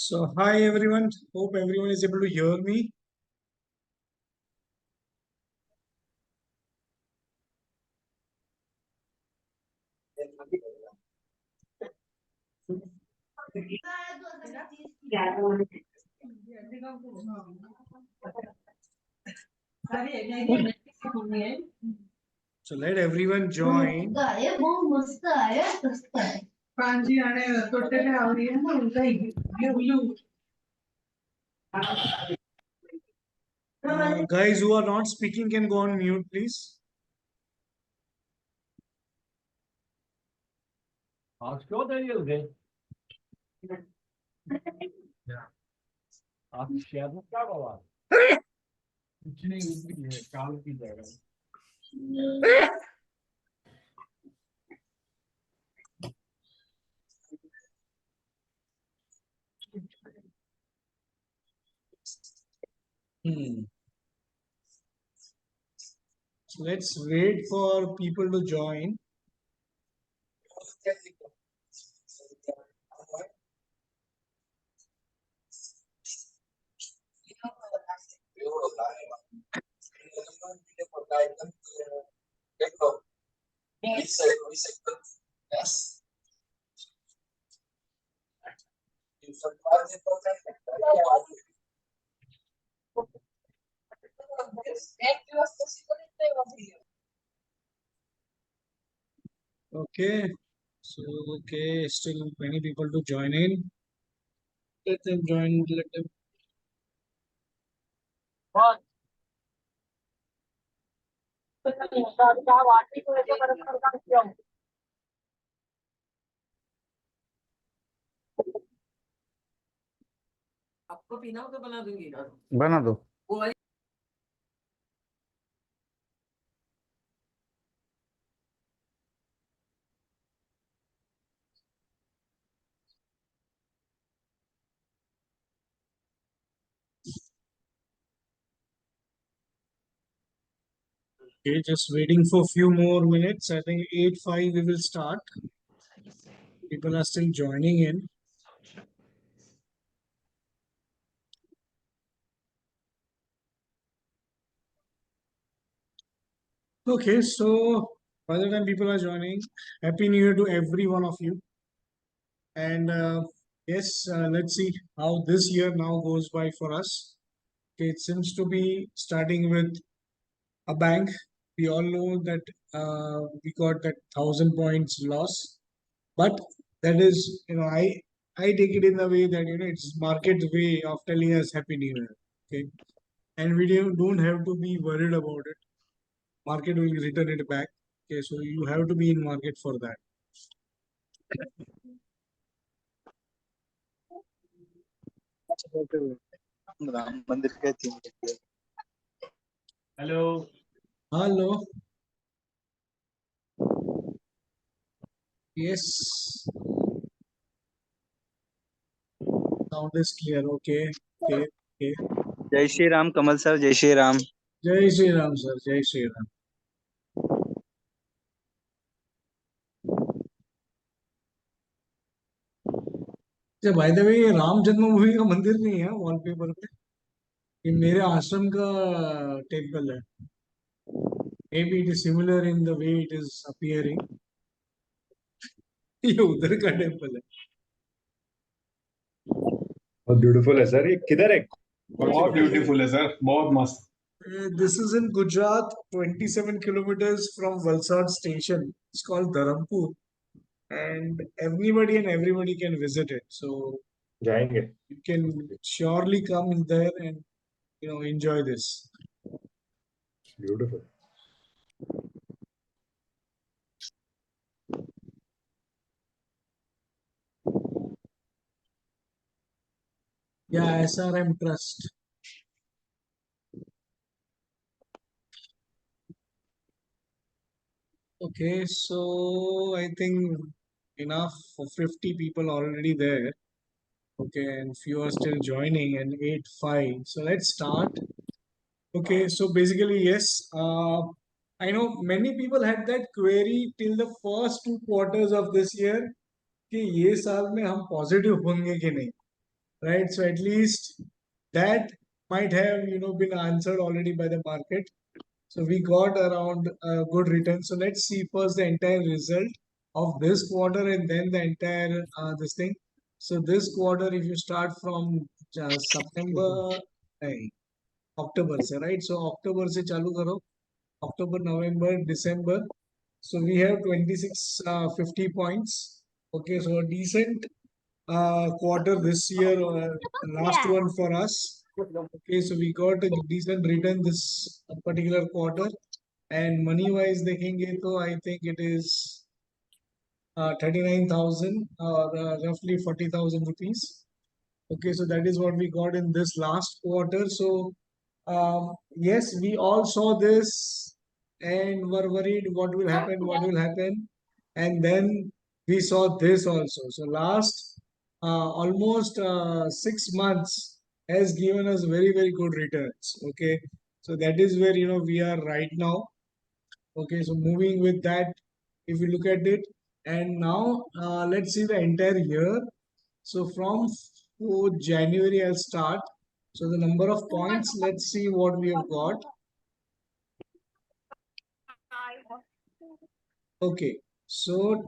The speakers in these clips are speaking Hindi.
So, hi everyone. Hope everyone is able to hear me. So, let everyone join. Guys who are not speaking can go on mute, please. आज क्यों देरी हो गई? आप शायद में क्या हुआ? कुछ नहीं हुई है, काल की जगह। So let's wait for people to join. Okay. So, still many people to join in. Let them join. Let them. आपको पीना हो तो बना दूंगी। बना दो। Okay, just waiting for a few more minutes. I think 8:05 we will start. People are still joining in. Okay, so by the time people are joining, Happy New Year to every one of you. And yes, let's see how this year now goes by for us. Okay, it seems to be starting with a bank. We all know that we got that 1,000 points loss, but that is, I take it in the way that it's market's way of telling us Happy New Year. Okay, and we don't have to be worried about it. Market will return it back. Okay, so you have to be in market for that. Ram मंदिर के 3 hello. Hello. Yes. Sound is clear. Okay. Okay. Okay. जय श्री राम कमल सर, जय Shri Ram. Jai Shri Ram, sir. Jai Shri Ram. अच्छा, बाय द वे ये राम जन्मभूमि का मंदिर नहीं है वॉलपेपर पे, ये मेरे आश्रम का टेम्पल है. May be it is similar in the way it is appearing. ये उधर का टेम्पल है. बहुत ब्यूटीफुल है सर। ये किधर है? बहुत ब्यूटीफुल है सर, बहुत मस्त. This is in Gujarat, 27 kilometers from Valsad station. It's called Dharampur, and everybody can visit it. So जाएंगे। you can surely come there and enjoy this. Beautiful. Yeah, SRM Trust. Okay, so I think enough for 50 people already there. Okay, and few are still joining and 8:05. So let's start. Okay, so basically, yes, I know many people had that query till the first 2 quarters of this year कि ये साल में हम पॉजिटिव होंगे कि नहीं. right? So at least that might have, been answered already by the market. So we got around a good return. So let's see first the entire result of this quarter and then the entire this thing. So this quarter, if you start from September, hey, October se, right? So October se chalu karo. October, November, December. So we have 26, 50 points. Okay, so a decent quarter this year, last one for us. Okay, so we got a decent return this particular quarter. And money wise, देखेंगे तो I think it is 39,000 or roughly 40,000 rupees. Okay, so that is what we got in this last quarter. So yes, we all saw this and were worried what will happen, what will happen. And then we saw this also. So last almost 6 months has given us very, very good returns. Okay, so that is where we are right now. Okay, so moving with that, if you look at it, and now let's see the entire year. So from January, I'll start. So the number of points, let's see what we have got. Okay, so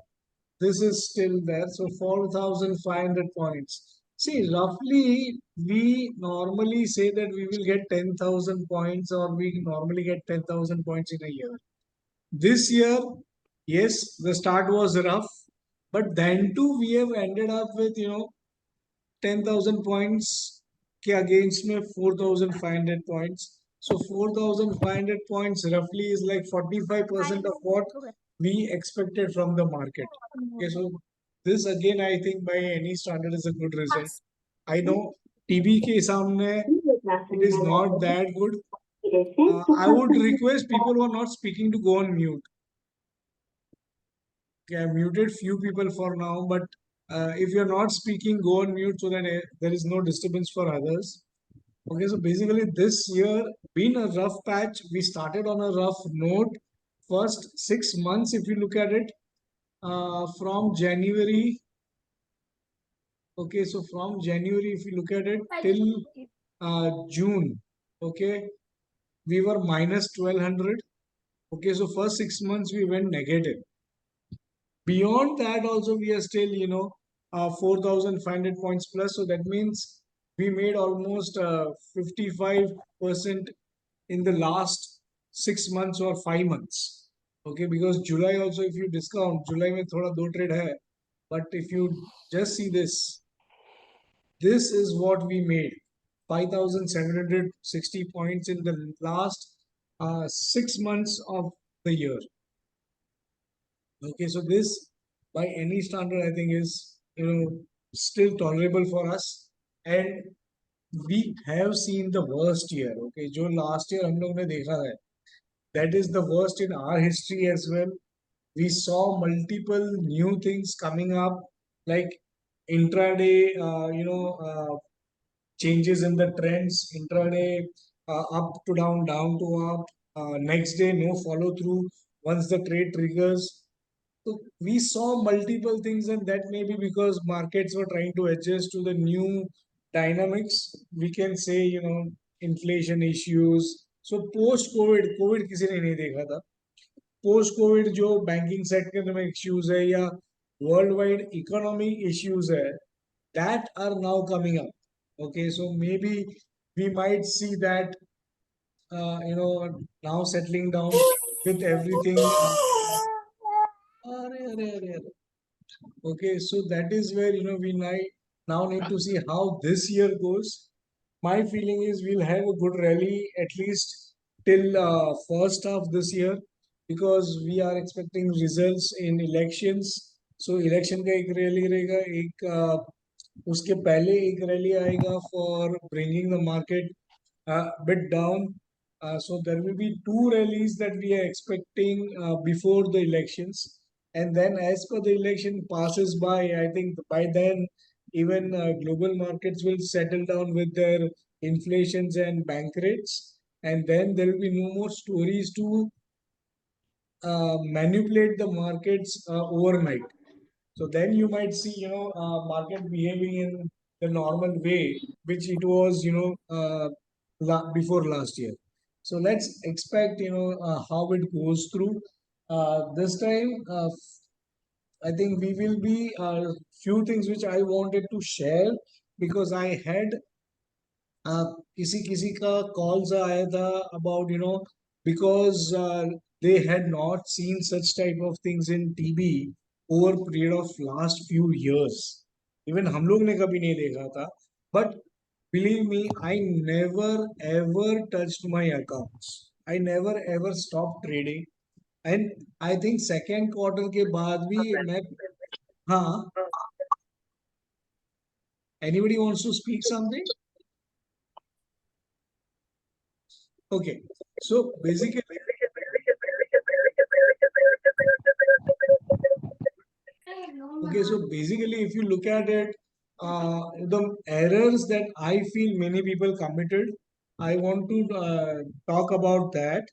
this is still there. So 4,500 points. See, roughly, we normally say that we will get 10,000 points or we normally get 10,000 points in a year. This year, yes, the start was rough, but then too, we have ended up with, 10,000 points के against में 4,500 points. So 4,500 points roughly is like 45% of what we expected from the market. Okay, so this again I think by any standard is a good result. I know TB के सामने it is not that good. I would request people who are not speaking to go on mute. Okay, I've muted few people for now, but if you're not speaking, go on mute so that there is no disturbance for others. Okay, so basically this year been a rough patch. We started on a rough note. First 6 months, if you look at it, from January. Okay, so from January, if you look at it till June, okay, we were minus 1200. Okay, so first 6 months we went negative. Beyond that, also we are still, 4,500 points plus. So that means we made almost 55% in the last 6 months or 5 months. Okay, because July also, if you discount, July में थोड़ा दो trade है, but if you just see this, this is what we made, 5,760 points in the last 6 months of the year. Okay, so this by any standard I think is still tolerable for us, and we have seen the worst year. Okay, जो last year हम लोग ने देखा है, that is the worst in our history as well. We saw multiple new things coming up, like intraday, changes in the trends, intraday up to down, down to up, next day no follow through once the trade triggers. So we saw multiple things, and that may be because markets were trying to adjust to the new dynamics. We can say, inflation issues. So post-COVID, COVID किसी ने नहीं देखा था. Post-COVID जो banking sector में issues है या worldwide economy issues है, that are now coming up. Okay, so maybe we might see that, now settling down with everything. Okay, so that is where we now need to see how this year goes. My feeling is we'll have a good rally at least till first half this year, because we are expecting results in elections. So election का एक rally रहेगा, एक उसके पहले एक rally आएगा for bringing the market bit down. So there will be two rallies that we are expecting before the elections. And then as per the election passes by, I think by then even global markets will settle down with their inflations and bank rates. And then there will be no more stories to manipulate the markets overnight. So then you might see, market behaving in the normal way, which it was, before last year. So let's expect, how it goes through. This time, I think we will be few things which I wanted to share because I had किसी किसी का calls आया था about, because they had not seen such type of things in TV over period of last few years. Even हम लोग ने कभी नहीं देखा था. But believe me, I never ever touched my accounts. I never ever stopped trading. And I think second quarter के बाद भी मैं हाँ. Anybody wants to speak something? Okay. So basically, if you look at it, the errors that I feel many people committed, I want to talk about that,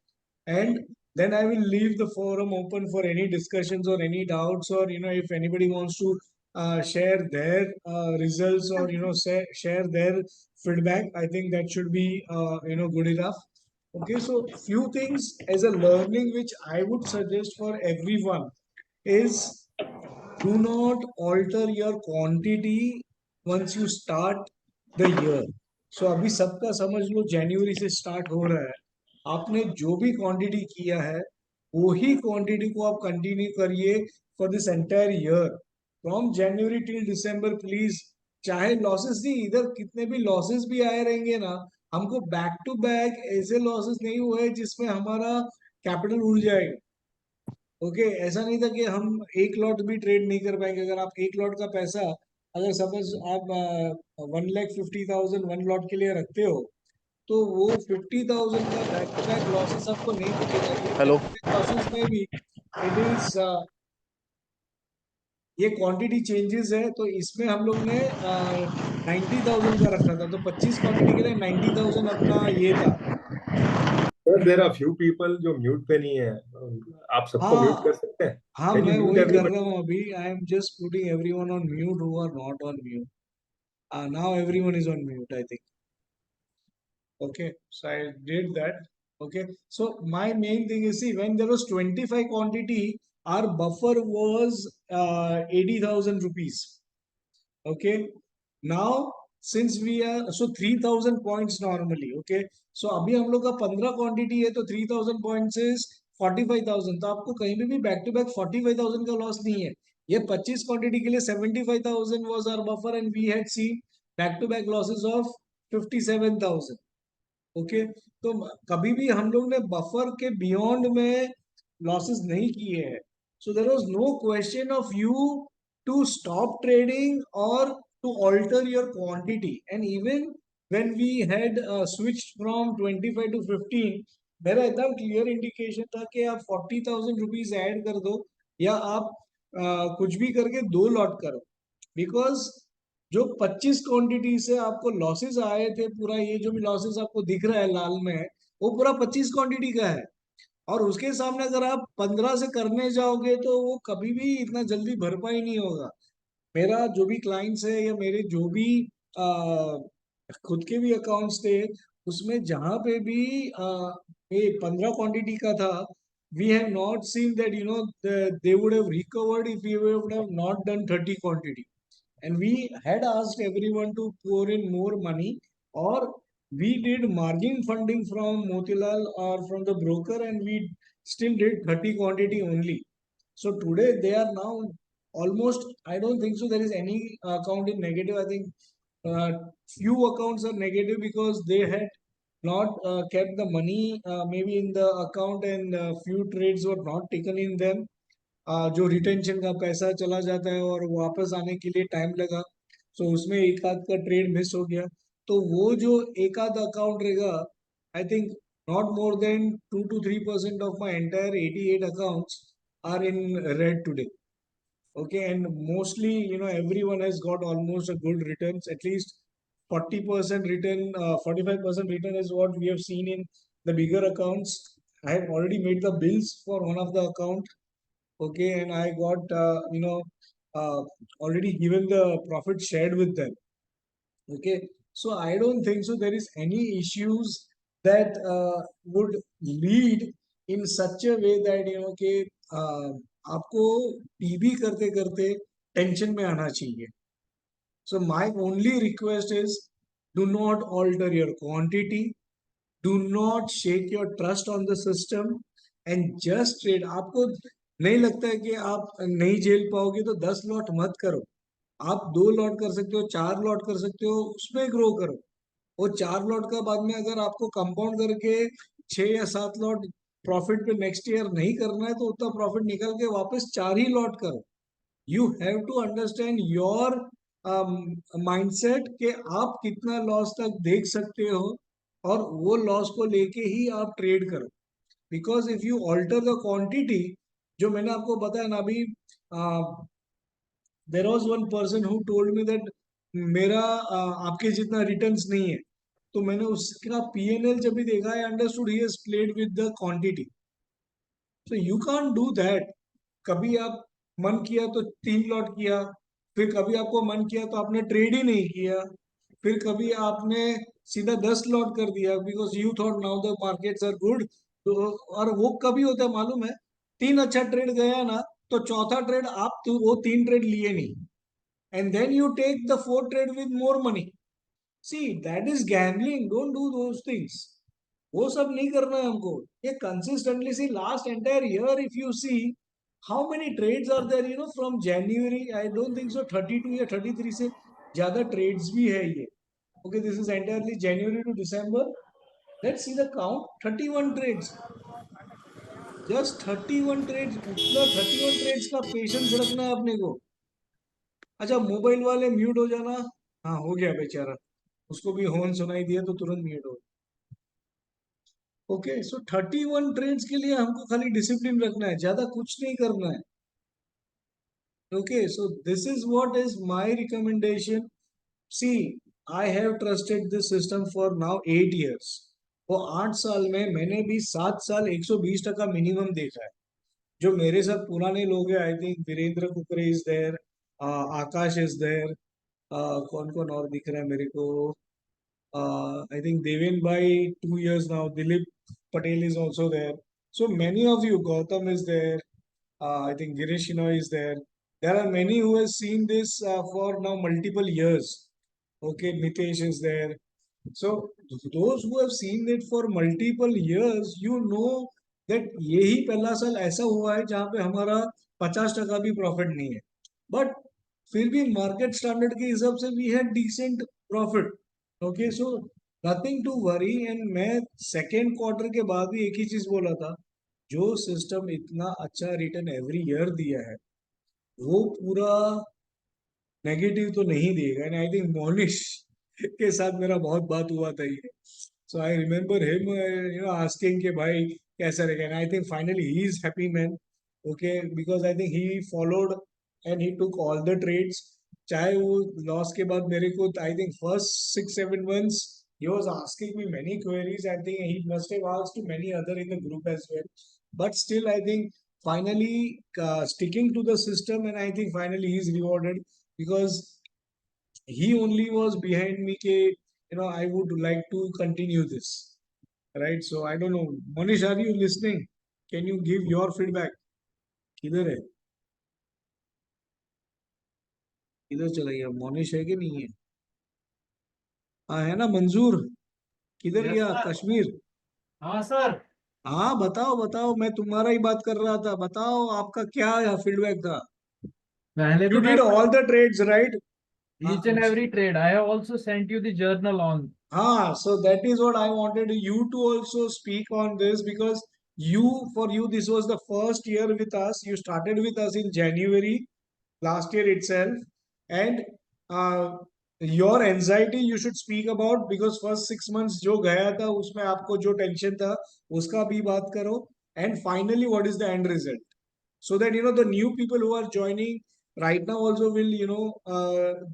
and then I will leave the forum open for any discussions or any doubts, or if anybody wants to share their results or share their feedback. I think that should be good enough. Okay, so few things as a learning which I would suggest for everyone is do not alter your quantity once you start the year. So अभी सबका समझ लो जनवरी से स्टार्ट हो रहा है. आपने जो भी क्वांटिटी किया है वही क्वांटिटी को आप कंटिन्यू करिए for this entire year from January till December please. चाहे लॉसेस नहीं, इधर कितने भी लॉसेस भी आए रहेंगे ना, हमको बैक टू बैक ऐसे लॉसेस नहीं हुए जिसमें हमारा कैपिटल उड़ जाएगा. ओके ऐसा नहीं था कि हम एक लॉट भी ट्रेड नहीं कर पाएंगे. अगर आप एक लॉट का पैसा, अगर सपोज आप 1,50,000 वन लॉट के लिए रखते हो, तो वो 50,000 का बैक टू बैक लॉसेस आपको नहीं दिखेगा. हेलो. लॉसेस में भी इट इज ये क्वांटिटी चेंजेस है. तो इसमें हम लोग ने 90,000 का रखा था, तो 25 क्वांटिटी के लिए 90,000 अपना ये था. Sir, there are few people जो म्यूट पे नहीं है. आप सबको म्यूट कर हाँ सकते हैं? हाँ, Can you मैं mute वही कर everybody? रहा हूँ अभी. I am just putting everyone on mute who are not on mute. Now everyone is on mute, I think. Okay, so I did that. Okay, so my main thing is, see, when there was 25 quantity, our buffer was 80,000 rupees. Okay, now since we are, so 3,000 points normally. Okay, so अभी हम लोग का 15 quantity है, तो 3,000 points is 45,000. तो आपको कहीं भी बैक टू बैक 45,000 का लॉस नहीं है. ये 25 क्वांटिटी के लिए 75,000 was our buffer and we had seen back to back losses of 57,000. Okay, तो कभी भी हम लोग ने बफर के बियॉन्ड में लॉसेस नहीं किए हैं. So there was no question of you to stop trading और to alter your quantity. And even when we had switched from 25 to 15, मेरा एकदम क्लियर इंडिकेशन था कि आप 40,000 रुपीज ऐड कर दो या आप कुछ भी करके 2 लॉट करो. बिकॉज जो 25 क्वांटिटी से आपको लॉसेस आए थे, पूरा ये जो भी लॉसेस आपको दिख रहा है लाल में, वो पूरा 25 क्वांटिटी का है. और उसके सामने अगर आप 15 से करने जाओगे तो वो कभी भी इतना जल्दी भरपाई नहीं होगा. मेरा जो भी क्लाइंट्स है या मेरे जो भी खुद के भी अकाउंट्स थे, उसमें जहां पे भी ये 15 क्वांटिटी का था, we have not seen that they would have recovered if we would have not done 30 quantity. And we had asked everyone to pour in more money, or we did margin funding from Motilal or from the broker, and we still did 30 quantity only. So today they are now almost, I don't think so there is any account in negative. I think few accounts are negative because they had not kept the money maybe in the account, and few trades were not taken in them. जो रिटेंशन का पैसा चला जाता है और वापस आने के लिए टाइम लगा, सो उसमें एक आध का ट्रेड मिस हो गया. तो वो जो एक आध अकाउंट रहेगा, I think not more than 2 to 3% of my entire 88 accounts are in red today. Okay, and mostly everyone has got almost a good returns, at least 40% return, 45% return is what we have seen in the bigger accounts. I have already made the bills for one of the account. Okay, and I got already given the profit shared with them. Okay, so I don't think so there is any issues that would lead in such a way that कि आपको पीबी करते करते टेंशन में आना चाहिए. So my only request is, do not alter your quantity, do not shake your trust on the system, and just trade. आपको नहीं लगता है कि आप नहीं झेल पाओगे तो 10 लॉट मत करो. आप 2 लॉट कर सकते हो, 4 लॉट कर सकते हो, उसमें ग्रो करो. वो 4 लॉट का बाद में अगर आपको कंपाउंड करके 6 या 7 लॉट प्रॉफिट पे नेक्स्ट ईयर नहीं करना है तो उतना प्रॉफिट निकल के वापस 4 ही लॉट करो. You have to understand your mindset कि आप कितना लॉस तक देख सकते हो और वो लॉस को लेके ही आप ट्रेड करो. Because if you alter the quantity, जो मैंने आपको बताया ना अभी, there was one person who told me that मेरा आपके जितना रिटर्न्स नहीं है. तो मैंने उसका पीएनएल जब भी देखा, I understood he has played with the quantity. So you can't do that. कभी आप मन किया तो 3 लॉट किया, फिर कभी आपको मन किया तो आपने ट्रेड ही नहीं किया, फिर कभी आपने सीधा 10 लॉट कर दिया because you thought now the markets are good. तो और वो कभी होता है मालूम है, 3 अच्छा ट्रेड गया ना तो चौथा ट्रेड आप तो वो 3 ट्रेड लिए नहीं, and then you take the 4th trade with more money. See, that is gambling. Don't do those things. वो सब नहीं करना है हमको. ये consistently see last entire year if you see how many trades are there, from January. I don't think so 32 या 33 से ज्यादा trades भी है ये. Okay, this is entirely January to December. Let's see the count. 31 trades. Just 31 trades. उतना 31 trades का patience रखना है अपने को. अच्छा, मोबाइल वाले म्यूट हो जाना. हाँ, हो गया बेचारा, उसको भी हॉर्न सुनाई दिया तो तुरंत म्यूट हो. ओके, सो 31 ट्रेड्स के लिए हमको खाली डिसिप्लिन रखना है, ज्यादा कुछ नहीं करना है. Okay, so this is what is my recommendation. See, I have trusted this system for now 8 years. वो 8 साल में मैंने भी 7 साल 120% मिनिमम देखा है. जो मेरे साथ पुराने लोग हैं, I think Virendra Kukre is there, Akash is there, कौन कौन और दिख रहा है मेरे को, I think Devin by 2 years now. Dilip Patel is also there. So many of you, Gautam is there. I think Girish Shinoy is there. There are many who have seen this for now multiple years. Okay, Mitesh is there. So those who have seen it for multiple years, you know that यही पहला साल ऐसा हुआ है जहाँ पे हमारा 50% भी प्रॉफिट नहीं है. बट फिर भी मार्केट स्टैंडर्ड के हिसाब से we had decent profit. Okay, so nothing to worry. And मैं सेकेंड क्वार्टर के बाद भी एक ही चीज बोला था, जो सिस्टम इतना अच्छा रिटर्न एवरी ईयर दिया है वो पूरा नेगेटिव तो नहीं देगा. एंड आई थिंक मोनिश के साथ मेरा बहुत बात हुआ था ये. So I remember him asking के भाई कैसा रहेगा. And I think finally he is happy man. Okay, because I think he followed and he took all the trades. चाहे वो लॉस के बाद मेरे को I think first 6-7 months he was asking me many queries. I think he must have asked to many other in the group as well. But still, I think finally sticking to the system, and I think finally he's rewarded because he only was behind me. I would like to continue this, right? So I don't know, Manish, are you listening? Can you give your feedback? किधर है, किधर चला गया मोनिश? है कि नहीं है? हाँ, है ना मंजूर? किधर Yes, गया sir. कश्मीर? हाँ सर. हाँ, बताओ बताओ, मैं तुम्हारा ही बात कर रहा था. बताओ आपका क्या फीडबैक था. पहले You तो मैं did all the trades, right? each and every trade. I have also sent you the journal on. So that is what I wanted you to also speak on this, because for you this was the first year with us. You started with us in January last year itself, and your anxiety you should speak about, because first 6 months जो गया था उसमें आपको जो टेंशन था उसका भी बात करो. And finally, what is the end result? So that the new people who are joining right now also will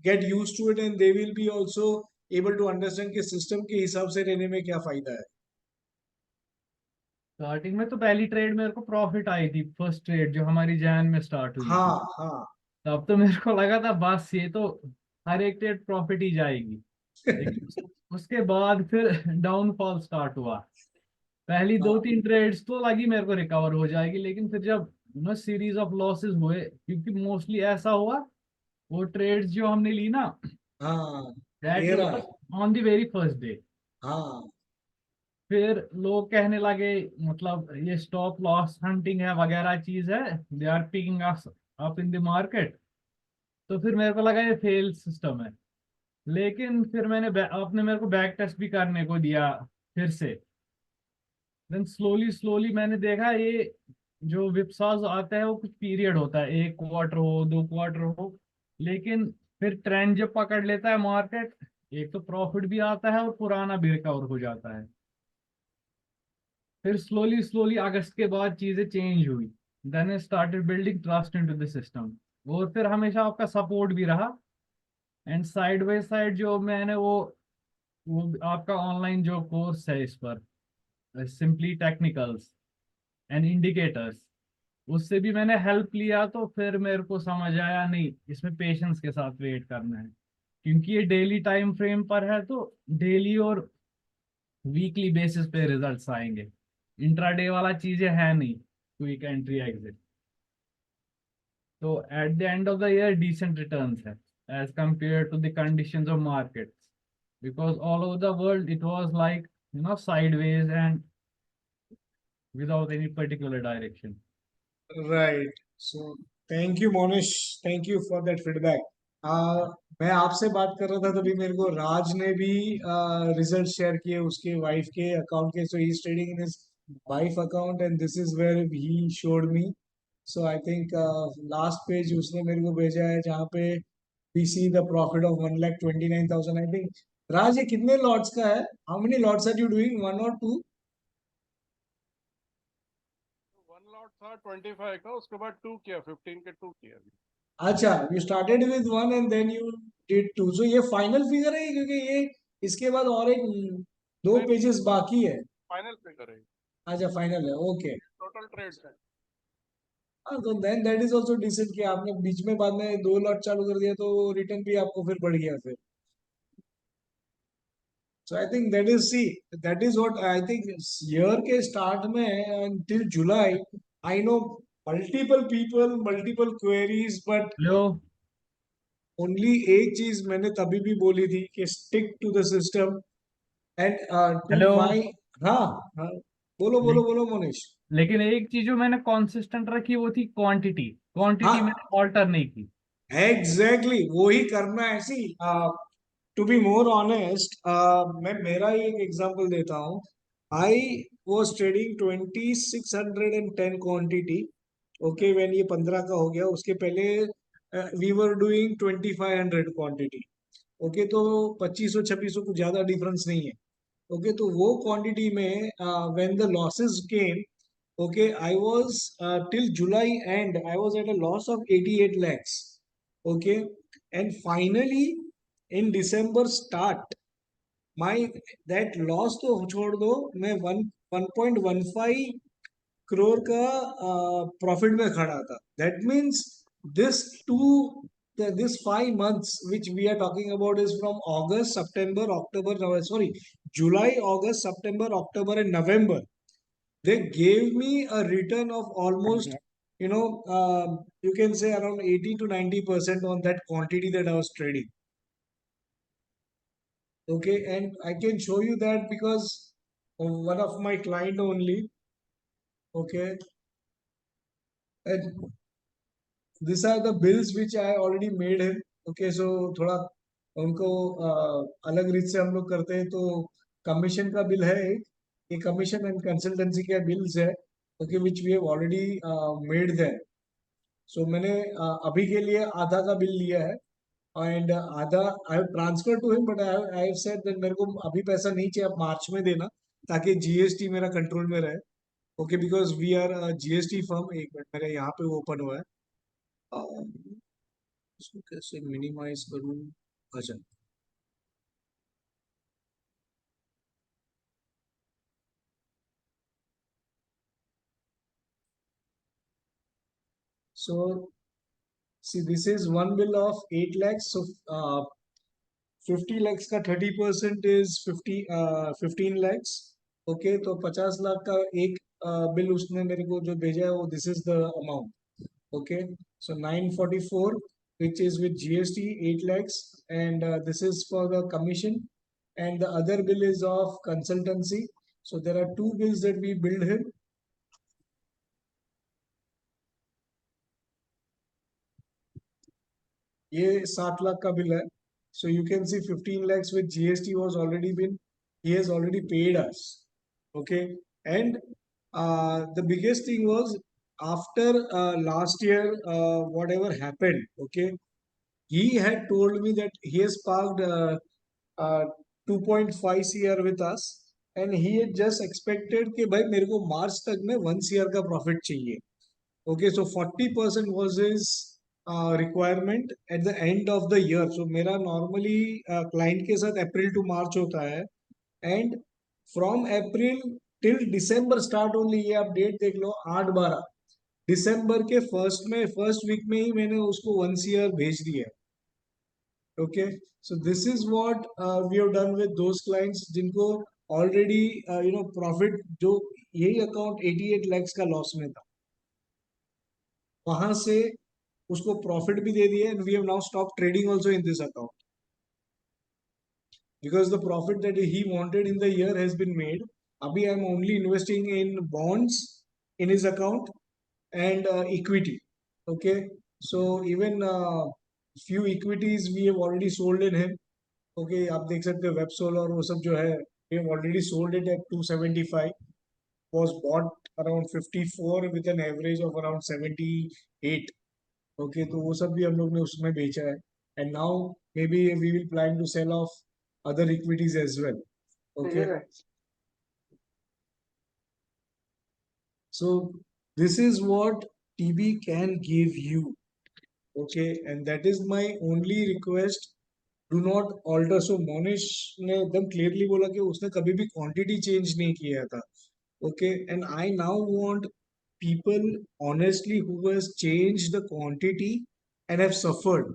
get used to it, and they will be also able to understand कि system के हिसाब से रहने में क्या फायदा है. स्टार्टिंग में तो पहली ट्रेड मेरे को प्रॉफिट आई थी, फर्स्ट ट्रेड जो हमारी जैन में स्टार्ट हुई थी. हाँ हाँ, तब तो मेरे को लगा था बस ये तो हर एक ट्रेड प्रॉफिट ही जाएगी. लेकिन उसके बाद फिर डाउनफॉल स्टार्ट हुआ। पहली 2-3 ट्रेड्स तो लगी मेरे को रिकवर हो जाएगी, लेकिन फिर जब सीरीज ऑफ लॉसेस हुए, क्योंकि मोस्टली ऐसा हुआ, वो ट्रेड्स जो हमने ली ना, हाँ, दैट तेरा, was on the very first day. हाँ, फिर लोग कहने लगे, मतलब ये स्टॉप लॉस हंटिंग है वगैरह चीज है, they are picking us up in the market. तो फिर मेरे को लगा ये फेल सिस्टम है। लेकिन फिर आपने मेरे को बैक टेस्ट भी करने को दिया फिर से। देन स्लोली स्लोली मैंने देखा ये जो विपसाज आता है वो कुछ पीरियड होता है, 1 क्वार्टर हो, 2 क्वार्टर हो, लेकिन फिर ट्रेंड जब पकड़ लेता है मार्केट, एक तो प्रॉफिट भी आता है और पुराना भी रिकवर हो जाता है। फिर स्लोली स्लोली अगस्त के बाद चीजें चेंज हुई। Then I started building trust into the system. और फिर हमेशा आपका सपोर्ट भी रहा। एंड साइड बाय साइड जो मैंने वो आपका ऑनलाइन जो कोर्स है इस पर, सिंपली टेक्निकल्स एंड इंडिकेटर्स, उससे भी मैंने हेल्प लिया। तो फिर मेरे को समझ आया नहीं, इसमें पेशेंस के साथ वेट करना है, क्योंकि ये डेली टाइम फ्रेम पर है, तो डेली और वीकली बेसिस पे रिजल्ट्स आएंगे। इंट्राडे वाला चीजें है नहीं, क्विक एंट्री एग्जिट। तो at the end of the year decent returns है as compared to the conditions of markets, because all over the world it was like, sideways and without any particular direction. Right. So thank you Monish, thank you for that feedback. मैं आपसे बात कर रहा था तभी मेरे को राज ने भी रिजल्ट शेयर किए उसके वाइफ के अकाउंट के। So he is trading in his wife account and this is where he showed me. So I think last page उसने मेरे को भेजा है जहाँ पे we see the profit of 1,29,000 I think. Raj ये कितने लॉट्स का है? How many lots are you doing, one और टू? वन लॉट था 25 का, उसके बाद 2 किया, 15 के 2 किया अभी। अच्छा, you started with one and then you did two. So ये फाइनल फिगर है क्योंकि ये इसके बाद और एक दो नहीं, पेजेस बाकी है। फाइनल पे करे, अच्छा, फाइनल है, ओके। टोटल ट्रेड्स है। हाँ, तो then that is also decent कि आपने बीच में बाद में दो लॉट चालू कर दिया तो रिटर्न भी आपको फिर बढ़ गया फिर। So I think that is see, that is what I think. Year के स्टार्ट में till July I know multiple people multiple queries, but hello. Only एक चीज मैंने तभी भी बोली थी कि stick to the system and to hello. My. हाँ, हाँ, बोलो ले, बोलो बोलो मोनिश। लेकिन एक चीज जो मैंने कांसिस्टेंट रखी वो थी क्वांटिटी। क्वांटिटी हाँ, मैंने ऑल्टर नहीं की। एग्जैक्टली वो ही करना है। See, to be more honest, मैं मेरा ही एक एग्जांपल देता हूँ। I was trading 2610 quantity. Okay, when ये 15 का हो गया उसके पहले we were doing 2500 quantity. Okay, तो 2500 2600 कुछ ज्यादा डिफरेंस नहीं है। ओके, तो वो क्वांटिटी में when the losses came, okay, I was till July end I was at a loss of 88 lakhs. Okay, and finally in December start my that loss तो छोड़ दो, मैं 1.15 crore का प्रॉफिट में खड़ा था। That means this two this 5 months which we are talking about is from August, September, October, November, sorry, July, August, September, October and November. They gave me a return of almost, you can say around 80 to 90% on that quantity that I was trading. Okay, and I can show you that because of one of my client only. Okay, and these are the bills which I already made him. Okay, so थोड़ा उनको अलग रीत से हम लोग करते हैं, तो कमीशन का बिल है एक, ये कमीशन एंड कंसल्टेंसी का बिल्स है। Okay, which we have already made there. So मैंने अभी के लिए आधा का बिल लिया है एंड आधा I have transfer to him, but I have said that मेरे को अभी पैसा नहीं चाहिए, आप मार्च में देना ताकि जीएसटी मेरा कंट्रोल में रहे। Okay, because we are GST firm. एक मिनट, मेरे यहाँ पे ओपन हुआ है। इसको कैसे मिनिमाइज करूँ? अच्छा, so see, this is one bill of 8 lakhs. So 50 lakhs का 30% is 15 lakhs. ओके, तो 50 लाख का एक बिल उसने मेरे को जो भेजा है वो this is the amount. Okay, so 944, which is with GST, 8 lakhs, and this is for the commission, and the other bill is of consultancy. So there are two bills that we billed him. ये 7 लाख का बिल है. So you can see 15 lakhs with GST was already been, he has already paid us. Okay, and the biggest thing was after last year, whatever happened, okay, he had told me that he has parked 2.5 CR with us, and he had just expected कि भाई मेरे को मार्च तक में 1 CR का प्रॉफिट चाहिए. Okay, so 40% was his requirement at the end of the year. So मेरा normally client के साथ April to March होता है, and from April till December start only, ये आप डेट देख लो, 8-12 दिसंबर के फर्स्ट वीक में ही मैंने उसको 1 CR भेज दिया. Okay, so this is what we have done with those clients जिनको already profit, जो यही अकाउंट 88 lakhs का लॉस में था, वहां से उसको प्रॉफिट भी दे दिया, and we have now stopped trading also in this account because the profit that he wanted in the year has been made. Abhi I am only investing in bonds in his account and equity. Okay, so even few equities we have already sold in him. Okay, आप देख सकते हो वेबसोल और वो सब जो है, we have already sold it at 275, was bought around 54 with an average of around 78. Okay, तो वो सब भी हम लोग ने उसमें बेचा है, and now maybe we will plan to sell off other equities as well. Okay, so this is what TB can give you. Okay, and that is my only request. Do not alter. So Monish ने एकदम clearly बोला कि उसने कभी भी quantity change नहीं किया था. Okay, and I now want people honestly who has changed the quantity and have suffered.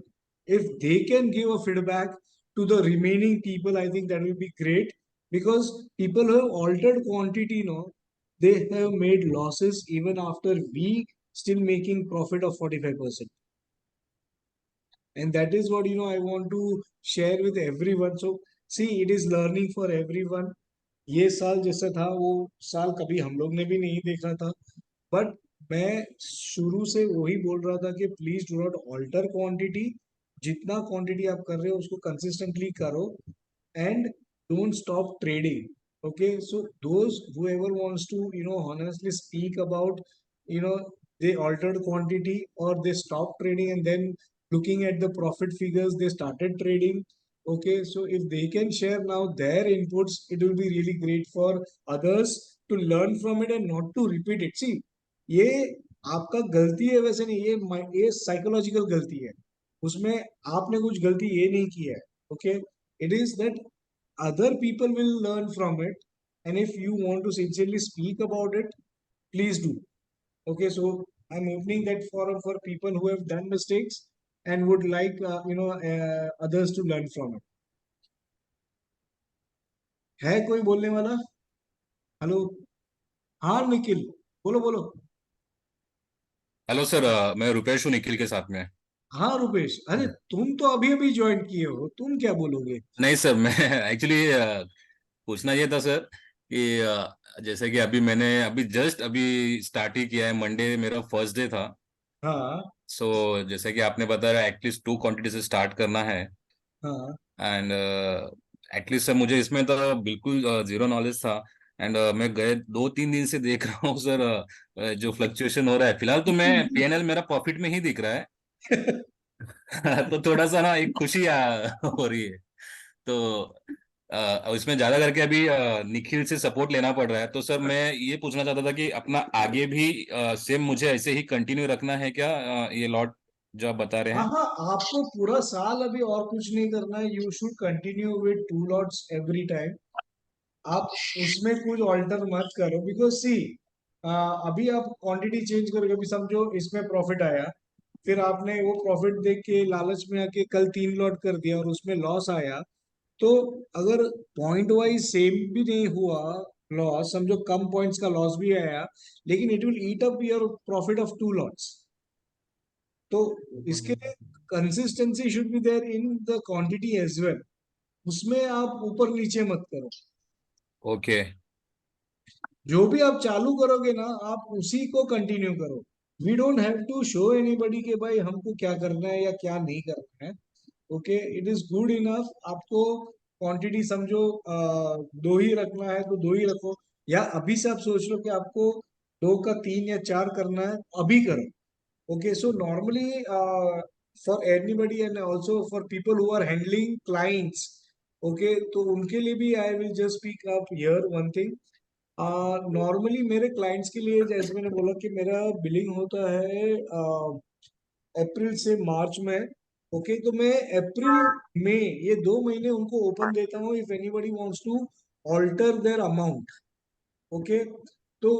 If they can give a feedback to the remaining people, I think that will be great, because people who have altered quantity, they have made losses even after we still making profit of 45%. And that is what I want to share with everyone. So see, it is learning for everyone. ये साल जैसा था वो साल कभी हम लोग ने भी नहीं देखा था, बट मैं शुरू से वही बोल रहा था कि please do not alter quantity. जितना क्वांटिटी आप कर रहे हो उसको कंसिस्टेंटली करो, and don't stop trading. Okay, so those whoever wants to honestly speak about, they altered quantity or they stopped trading, and then looking at the profit figures they started trading. Okay, so if they can share now their inputs, it will be really great for others to learn from it and not to repeat it. See, ये आपका गलती है वैसे नहीं, ये साइकोलॉजिकल गलती है, उसमें आपने कुछ गलती ये नहीं की है. Okay, it is that other people will learn from it, and if you want to sincerely speak about it, please do. Okay, so I'm opening that forum for people who have done mistakes and would like others to learn from it. है कोई बोलने वाला? हेलो, हाँ निखिल, बोलो बोलो. हेलो सर, मैं रुपेश हूँ निखिल के साथ में. हाँ रुपेश, अरे तुम तो अभी अभी ज्वाइन किए हो, तुम क्या बोलोगे? नहीं सर, मैं एक्चुअली पूछना ये था सर कि जैसे कि अभी मैंने जस्ट अभी स्टार्ट ही किया है. मंडे मेरा फर्स्ट डे था. हाँ सो जैसे कि आपने बताया एटलीस्ट 2 क्वांटिटी से स्टार्ट करना है. हाँ एंड एटलीस्ट सर मुझे इसमें तो बिल्कुल जीरो नॉलेज था. एंड मैं गए 2-3 दिन से देख रहा हूँ सर, जो फ्लक्चुएशन हो रहा है. फिलहाल तो मैं पीएनएल मेरा प्रॉफिट में ही दिख रहा है. तो थोड़ा सा ना एक खुशी हो रही है. तो इसमें ज्यादा करके अभी निखिल से सपोर्ट लेना पड़ रहा है. तो सर मैं ये पूछना चाहता था कि अपना आगे भी सेम मुझे ऐसे ही कंटिन्यू रखना है क्या, ये लॉट जो आप बता रहे हाँ हैं? हाँ, आपको पूरा साल अभी और कुछ नहीं करना है. You should continue with 2 lots every time. आप उसमें कुछ ऑल्टर मत करो, बिकॉज सी अभी आप क्वांटिटी चेंज करोगे. अभी समझो इसमें प्रॉफिट आया, फिर आपने वो प्रॉफिट देख के लालच में आके कल 3 लॉट कर दिया और उसमें लॉस आया, तो अगर पॉइंट वाइज सेम भी नहीं हुआ लॉस, समझो कम पॉइंट्स का लॉस भी आया, लेकिन it will eat up your profit of 2 lots. तो इसके लिए consistency should be there in the quantity as well. उसमें आप ऊपर नीचे मत करो। ओके जो भी आप चालू करोगे ना, आप उसी को कंटिन्यू करो। We don't have to show anybody के भाई हमको क्या करना है या क्या नहीं करना है। Okay, it is good enough. आपको क्वांटिटी समझो 2 ही रखना है तो 2 ही रखो, या अभी से आप सोच लो कि आपको 2 का 3 या 4 करना है, अभी करो। Okay, so normally for anybody and also for people who are handling clients, okay, तो उनके लिए भी I will just speak up here one thing. Normally मेरे clients के लिए जैसे मैंने बोला कि मेरा बिलिंग होता है अप्रैल से मार्च में। ओके, तो मैं अप्रैल में ये 2 महीने उनको ओपन देता हूँ if anybody wants to alter their amount. Okay, तो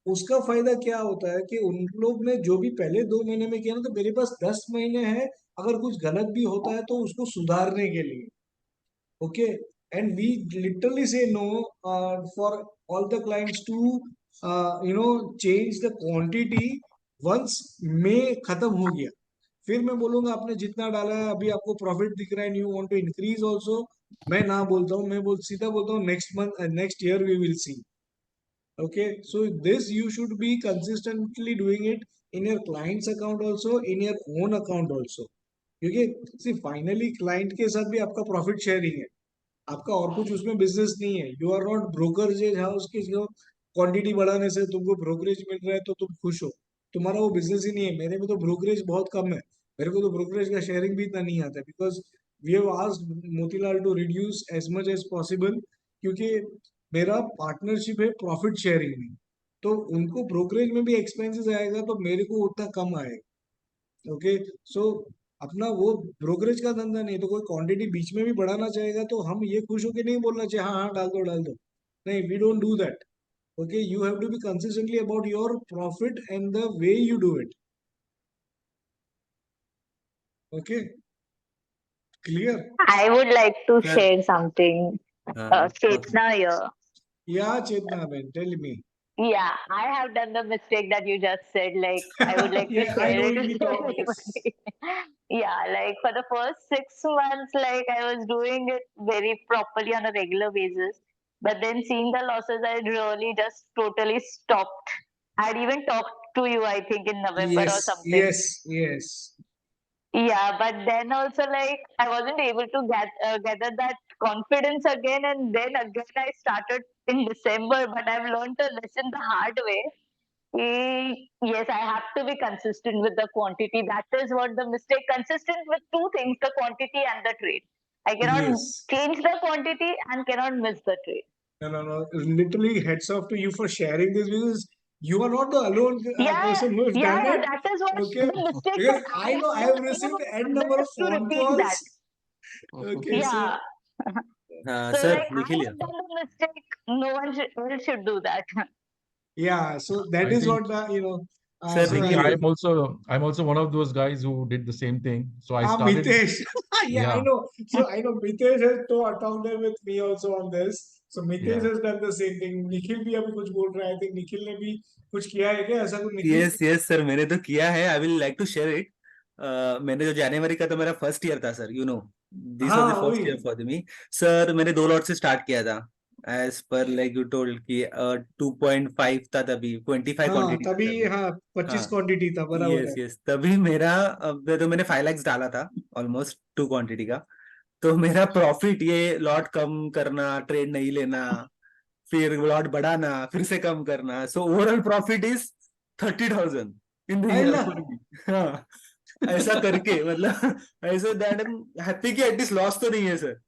उसका फायदा क्या होता है कि उन लोग ने जो भी पहले 2 महीने में किया ना, तो मेरे पास 10 महीने हैं, अगर कुछ गलत भी होता है तो उसको सुधारने के लिए। Okay, and we literally say no for all the clients to change the quantity once मे खत्म हो गया। फिर मैं बोलूंगा आपने जितना डाला है अभी आपको प्रॉफिट दिख रहा है and you want to increase also, मैं ना बोलता हूँ, मैं सीधा बोलता हूँ next month next year we will see. Okay, so this you should be consistently doing it in your client's account also, in your own account also, क्योंकि see finally client के साथ भी आपका प्रॉफिट शेयरिंग है, आपका और कुछ उसमें बिजनेस नहीं है। You are not brokerage house की जो क्वांटिटी बढ़ाने से तुमको ब्रोकरेज मिल रहा है तो तुम खुश हो, तुम्हारा वो बिजनेस ही नहीं है। मेरे में तो ब्रोकरेज बहुत कम है, मेरे को तो ब्रोकरेज का शेयरिंग भी इतना नहीं आता, because we have asked Motilal to reduce as much as possible, क्योंकि मेरा पार्टनरशिप है प्रॉफिट शेयरिंग में, तो उनको ब्रोकरेज में भी एक्सपेंसेस आएगा तो मेरे को उतना कम आएगा। ओके, सो अपना वो ब्रोकरेज का धंधा नहीं, तो कोई क्वांटिटी बीच में भी बढ़ाना चाहेगा तो हम ये खुश होके नहीं बोलना चाहिए हाँ हाँ डाल दो डाल दो, नहीं, we don't do that. Okay, you have to be consistently about your profit and the way you do it. Okay, clear? I would like to sir share something. Chetna here. या Chetna ben, tell me. Yeah, I have done the mistake that you just said. Like, I would like to Yeah, I share know it you with talk this. everybody. Yeah, like for the first 6 months, like I was doing it very properly on a regular basis. But then seeing the losses, I really just totally stopped. I'd even talked to you, I think, in November or Yes, something. yes. Yeah, but then also like I wasn't able to gather that confidence again, and then again I started in December. But I've learned a lesson the hard way. Yes, I have to be consistent with the quantity. That is what the mistake. Consistent with two things: the quantity and the trade. I cannot Yes. change the quantity and cannot miss the trade. No. Literally, heads off to you for sharing this, because you are not the alone Yeah, person who has yeah, done yeah. it. That is what Okay, the mistake because that I know I have made. received n Others number of to phone repeat calls. that. Okay, so Yeah. हाँ So sir like I Nikhil have done the mistake. No one should do that. yeah, so that I is think, what sir so Nikki, Nikhil I'm also one of those guys who did the same thing. So I started, Mitesh, yeah, I yeah, know. So I know Mitesh has talked there with me also on this. So Mitesh yeah. has done the same thing. Nikhil भी अभी कुछ बोल रहा है। I think निखिल ने भी कुछ किया है क्या ऐसा कुछ निखिल? यस सर मैंने तो किया है। I will like to share it. मैंने जो जनवरी का तो मेरा फर्स्ट ईयर था sir, you know this was the हाँ फर्स्ट वही। Year for me. सर मैंने 2 लॉट से स्टार्ट किया था, as per like you told कि 2.5 था, तभी 25 हाँ क्वांटिटी था तभी, तभी। हाँ 25 हाँ क्वांटिटी था, बराबर है। यस तभी मेरा तो मैंने 5 lakhs डाला था ऑलमोस्ट 2 क्वांटिटी का। तो मेरा प्रॉफिट ये लॉट कम करना, ट्रेड नहीं लेना, फिर लॉट बढ़ाना, फिर से कम करना, so overall profit is 30,000 in the year Allah. For me. हाँ ऐसा करके मतलब ऐसे दैट आई एम हैप्पी कि एटलीस्ट लॉस तो नहीं है sir.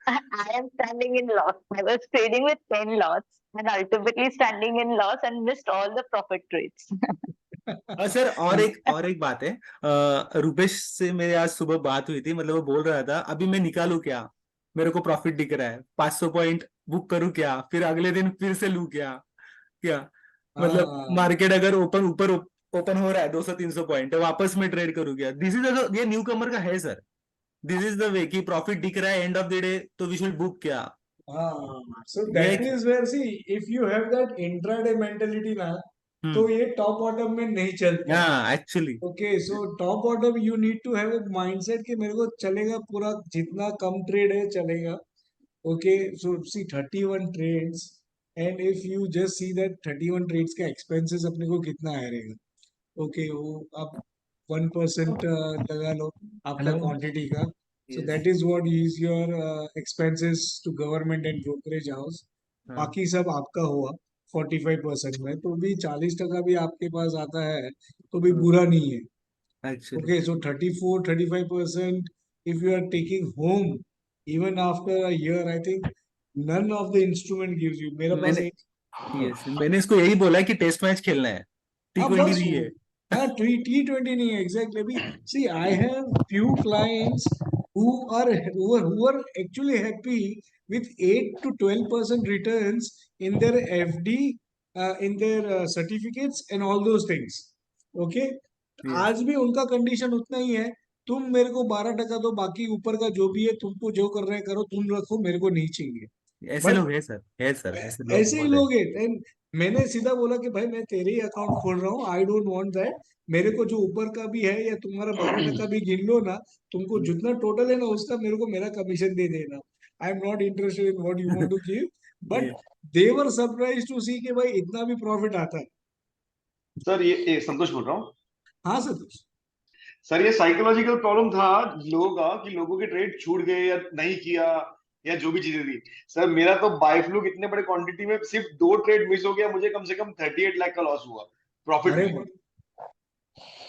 I am standing in loss. I was trading with 10 lots and ultimately standing in loss and missed all the profit trades. Sir और एक बात है, रुपेश से मेरे आज सुबह बात हुई थी, मतलब वो बोल रहा था अभी मैं निकालू क्या, मेरे को प्रॉफिट दिख रहा है 500 पॉइंट बुक करूँ क्या, फिर अगले दिन फिर से लू क्या क्या मतलब हाँ मार्केट अगर ओपन हो रहा है 200-300 पॉइंट तो वापस में ट्रेड करूँ क्या। दिस इज ये न्यू कमर का है sir, this is the way कि प्रॉफिट दिख रहा है एंड ऑफ द डे तो वी शुड बुक क्या. So that is where, see, if you have that intraday mentality ना, तो ये top bottom में नहीं चलता. हाँ actually. Okay, so top bottom you need to have a mindset कि मेरे को चलेगा पूरा, जितना कम ट्रेड है चलेगा. Okay, so see 31 trades, and if you just see that 31 trades का expenses अपने को कितना आएगा. Okay, वो आप 1% लगा लो आपका Hello. क्वांटिटी का. So Yes. that is what is your expenses to government and brokerage house. हाँ. बाकी सब आपका हुआ 45% में, तो भी 40% भी आपके पास आता है तो भी बुरा नहीं है. Actually. Okay, so 34-35% if you are taking home even after a year, I think none of the instrument gives you. मेरा पास मैंने एक, yes, मैंने इसको यही बोला है कि टेस्ट मैच खेलना है. हाँ T20 बस नहीं है. हाँ T20 नहीं है एग्जैक्टली. अभी see I have few clients who are actually happy with 8 to 12% returns in their FD, in their certificates and all those things. Okay, Yes. आज भी उनका कंडीशन उतना ही है. तुम मेरे को 12% दो, बाकी ऊपर का जो भी है तुमको जो कर रहे हैं करो, तुम रखो, मेरे को नहीं चाहिए. ऐसे But लोग हैं सर, है सर, ऐसे लोग ऐसे ही बहुत हैं. लोग हैं. And मैंने सीधा बोला कि भाई मैं तेरे ही अकाउंट खोल रहा हूँ, आई डोंट वांट दैट. मेरे को जो ऊपर का भी है या तुम्हारा 12% भी गिन लो ना, तुमको जितना टोटल है ना उसका मेरे को मेरा कमीशन दे देना. I am not interested in what you want to give. But Yes. They were surprise to see कि भाई इतना भी प्रॉफिट आता है. सर ये संतोष बोल रहा हूँ. हाँ सर. सर ये साइकोलॉजिकल प्रॉब्लम था लोगों का कि लोगों के ट्रेड छूट गए या नहीं किया या जो भी चीजें थी. सर मेरा तो बाय फ्लूक इतने बड़े क्वांटिटी में सिर्फ 2 ट्रेड मिस हो गया, मुझे कम से कम 38 लाख का लॉस हुआ प्रॉफिट अरे में.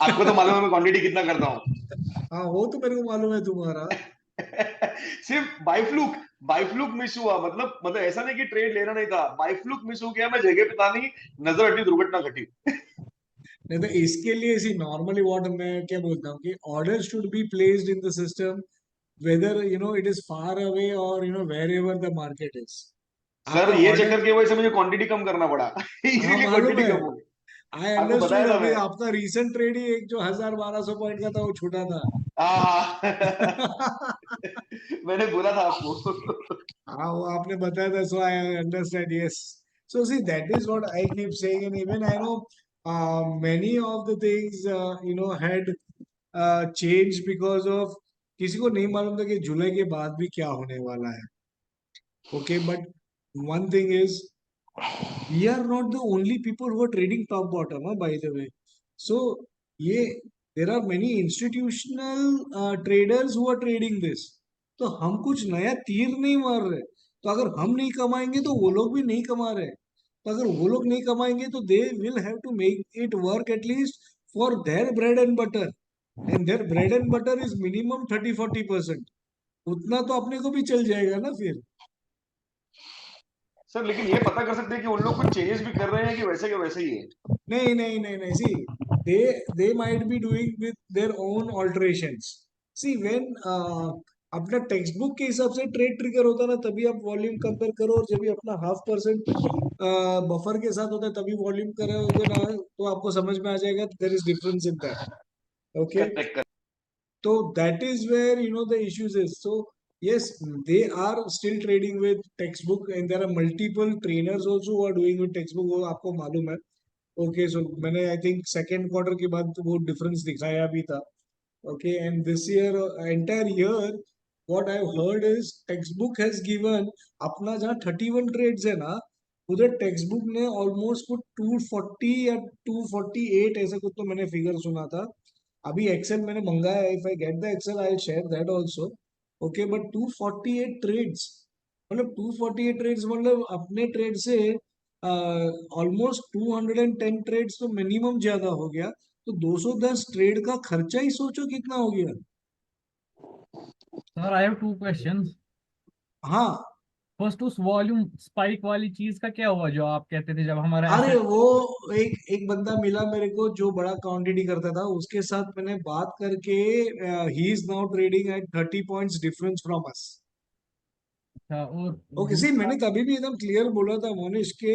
आपको तो मालूम है मैं क्वांटिटी कितना करता हूँ. हाँ वो तो मेरे को मालूम है तुम्हारा. सिर्फ बाय फ्लूक मिस हुआ. मतलब ऐसा नहीं कि ट्रेड लेना नहीं था, बाय फ्लूक मिस हो गया. मैं जगह पे था नहीं, नजर हटी, दुर्घटना घटी. नहीं तो इसके लिए इसी नॉर्मली व्हाट मैं क्या बोलता हूँ कि order should be placed in the system whether it is far away or wherever the market is. Sir आपका ये ऑर्डर, चक्कर की वजह से मुझे क्वांटिटी कम करना पड़ा. हाँ इसीलिए मालूम क्वांटिटी है. कम हो गई. आई आपको अंडरस्टूड. बताया था अभी मैं. आपका रीसेंट ट्रेड ही एक जो 1200 पॉइंट का था वो छूटा था. हाँ. मैंने बोला था आपको. हाँ वो आपने बताया था. So I understand. Yes. So see that is what I keep saying, and even I know many of the things had changed because of, किसी को नहीं मालूम था कि जुलाई के बाद भी क्या होने वाला है. Okay, but one thing is, we are not the only people who are trading top bottom, by the way. So there are many institutional traders who are trading this. तो हम कुछ नया तीर नहीं मार रहे. तो अगर हम नहीं कमाएंगे तो वो लोग भी नहीं कमा रहे. तो अगर वो लोग नहीं कमाएंगे तो they will have to make it work at least for their bread and butter, and their bread and butter is minimum 30-40%. उतना तो अपने को भी चल जाएगा ना फिर. सर लेकिन ये पता कर सकते हैं कि उन लोग कुछ चेंजेस भी कर रहे हैं कि वैसे के वैसे ही है. नहीं नहीं नहीं नहीं. See, they might be doing with their own alterations. See, when अपना टेक्स्ट बुक के हिसाब से ट्रेड ट्रिगर होता है ना, तभी आप वॉल्यूम कंपेयर करो. और जब भी अपना 0.5% बफर के साथ होता है तभी वॉल्यूम करोगे ना, तो आपको समझ में आ जाएगा there is difference in that. Okay, so that is where the issues is. So yes, they are still trading with textbook, and there are multiple trainers also who are doing with textbook. वो आपको मालूम है. Okay, so मैंने I think second quarter के बाद वो difference दिखाया भी था. Okay, and this year, entire year, what I've heard is textbook has given, अपना जहाँ 31 trades है ना, उधर textbook ने almost कुछ 240 या 248 ऐसा कुछ तो मैंने फिगर सुना था. अभी एक्सेल मैंने मंगाया है. If I get the excel I share that also. Okay, but 248 trades, मतलब 248 ट्रेड्स मतलब अपने ट्रेड से ऑलमोस्ट 210 ट्रेड्स तो मिनिमम ज्यादा हो गया. तो 210 ट्रेड का खर्चा ही सोचो कितना हो गया. Sir I have 2 questions. हाँ. फर्स्ट, उस वॉल्यूम स्पाइक वाली चीज का क्या हुआ जो आप कहते थे जब हमारा अरे asset- वो एक बंदा मिला मेरे को जो बड़ा क्वांटिटी करता था. उसके साथ मैंने बात करके ही is now trading eight 30 points difference from us. अच्छा, और ओके, सी मैंने तभी भी एकदम क्लियर बोला था मोनिश के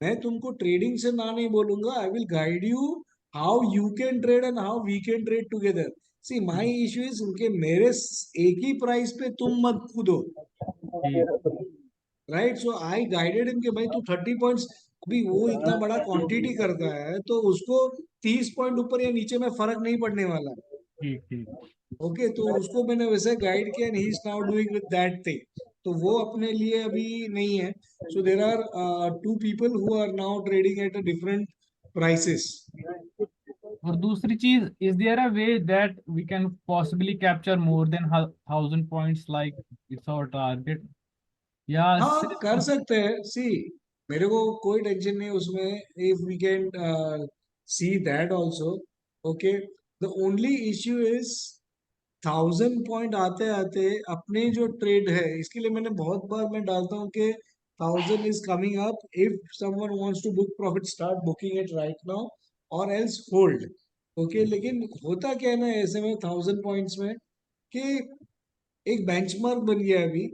मैं तुमको ट्रेडिंग से ना नहीं बोलूंगा. I will guide you how you can trade and how we can trade together. See my issue is उनके मेरे एक ही प्राइस पे तुम मत कूदो, right? So I guided him कि भाई तू 30 पॉइंट्स, अभी वो इतना बड़ा क्वांटिटी करता है तो उसको 30 पॉइंट ऊपर या नीचे में फर्क नहीं पड़ने वाला है। ठीक ठीक। ओके, तो उसको मैंने वैसे गाइड किया and he is now doing with that thing. तो वो अपने लिए अभी नहीं है। So there are 2 people who are now trading at a different prices. और दूसरी चीज, is there a way that we can possibly capture more than 1000 points like it's our target, या हाँ, कर सिर्फ सकते हैं। सी, मेरे को कोई टेंशन नहीं उसमें, if we can see that also. Okay, the only issue is 1000 point आते आते अपने जो ट्रेड है, इसके लिए मैंने बहुत बार मैं डालता हूँ कि 1000 is coming up, if someone wants to book profit start booking it right now और एल्स होल्ड। ओके, लेकिन होता क्या है ना ऐसे में 1000 पॉइंट्स में कि एक बेंचमार्क बन गया है अभी,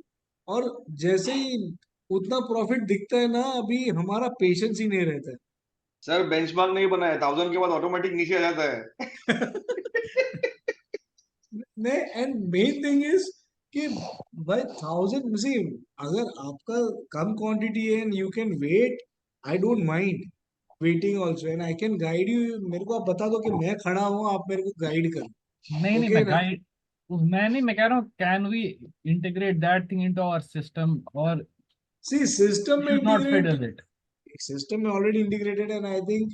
और जैसे ही उतना प्रॉफिट दिखता है ना, अभी हमारा पेशेंस ही नहीं रहता सर बेंचमार्क नहीं बना है, 1000 के बाद ऑटोमेटिक नीचे आ जाता है। है। नहीं, एंड मेन थिंग इज कि भाई 1000 सी, अगर आपका कम क्वांटिटी है and you can wait, I don't mind waiting also and I can guide you. मेरे को आप बता दो कि मैं खड़ा हूँ, आप मेरे को गाइड नहीं करो। नहीं, ओके मैं ना? गाइड, मैं कह रहा हूँ can we integrate that thing into our system, और सी, सिस्टम में should not integrate, fiddle it. System में ऑलरेडी इंटीग्रेटेड है एंड आई थिंक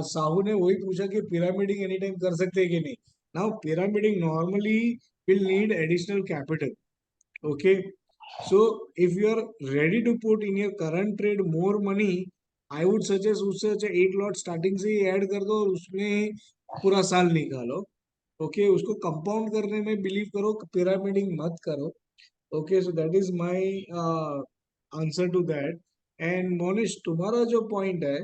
साहू ने वही पूछा कि पिरामिडिंग एनी टाइम कर सकते हैं कि नहीं। Now pyramiding normally will need additional capital. Okay, so if you are ready to put in your current trade more money, I would suggest उससे अच्छा एक लॉट स्टार्टिंग से ही ऐड कर दो और उसमें पूरा साल निकालो। ओके, उसको कंपाउंड करने में बिलीव करो, पिरामिडिंग मत करो। Okay, so that is my answer to that. And Monish, तुम्हारा जो पॉइंट है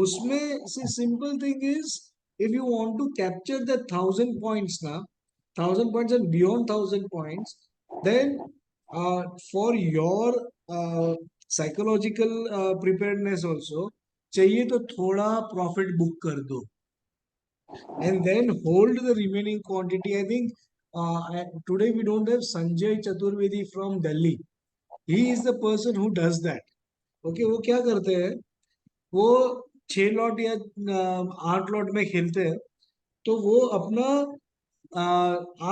उसमें से simple thing is, if you want to capture the 1000 points ना, 1000 points and beyond 1000 points, then for your psychological preparedness also चाहिए तो थोड़ा प्रॉफिट बुक कर दो and then hold the remaining quantity. I think today we don't have Sanjay Chaturvedi from Delhi. He is the person who does that. Okay, वो क्या करते हैं, वो 6 लॉट या 8 लॉट में खेलते हैं, तो वो अपना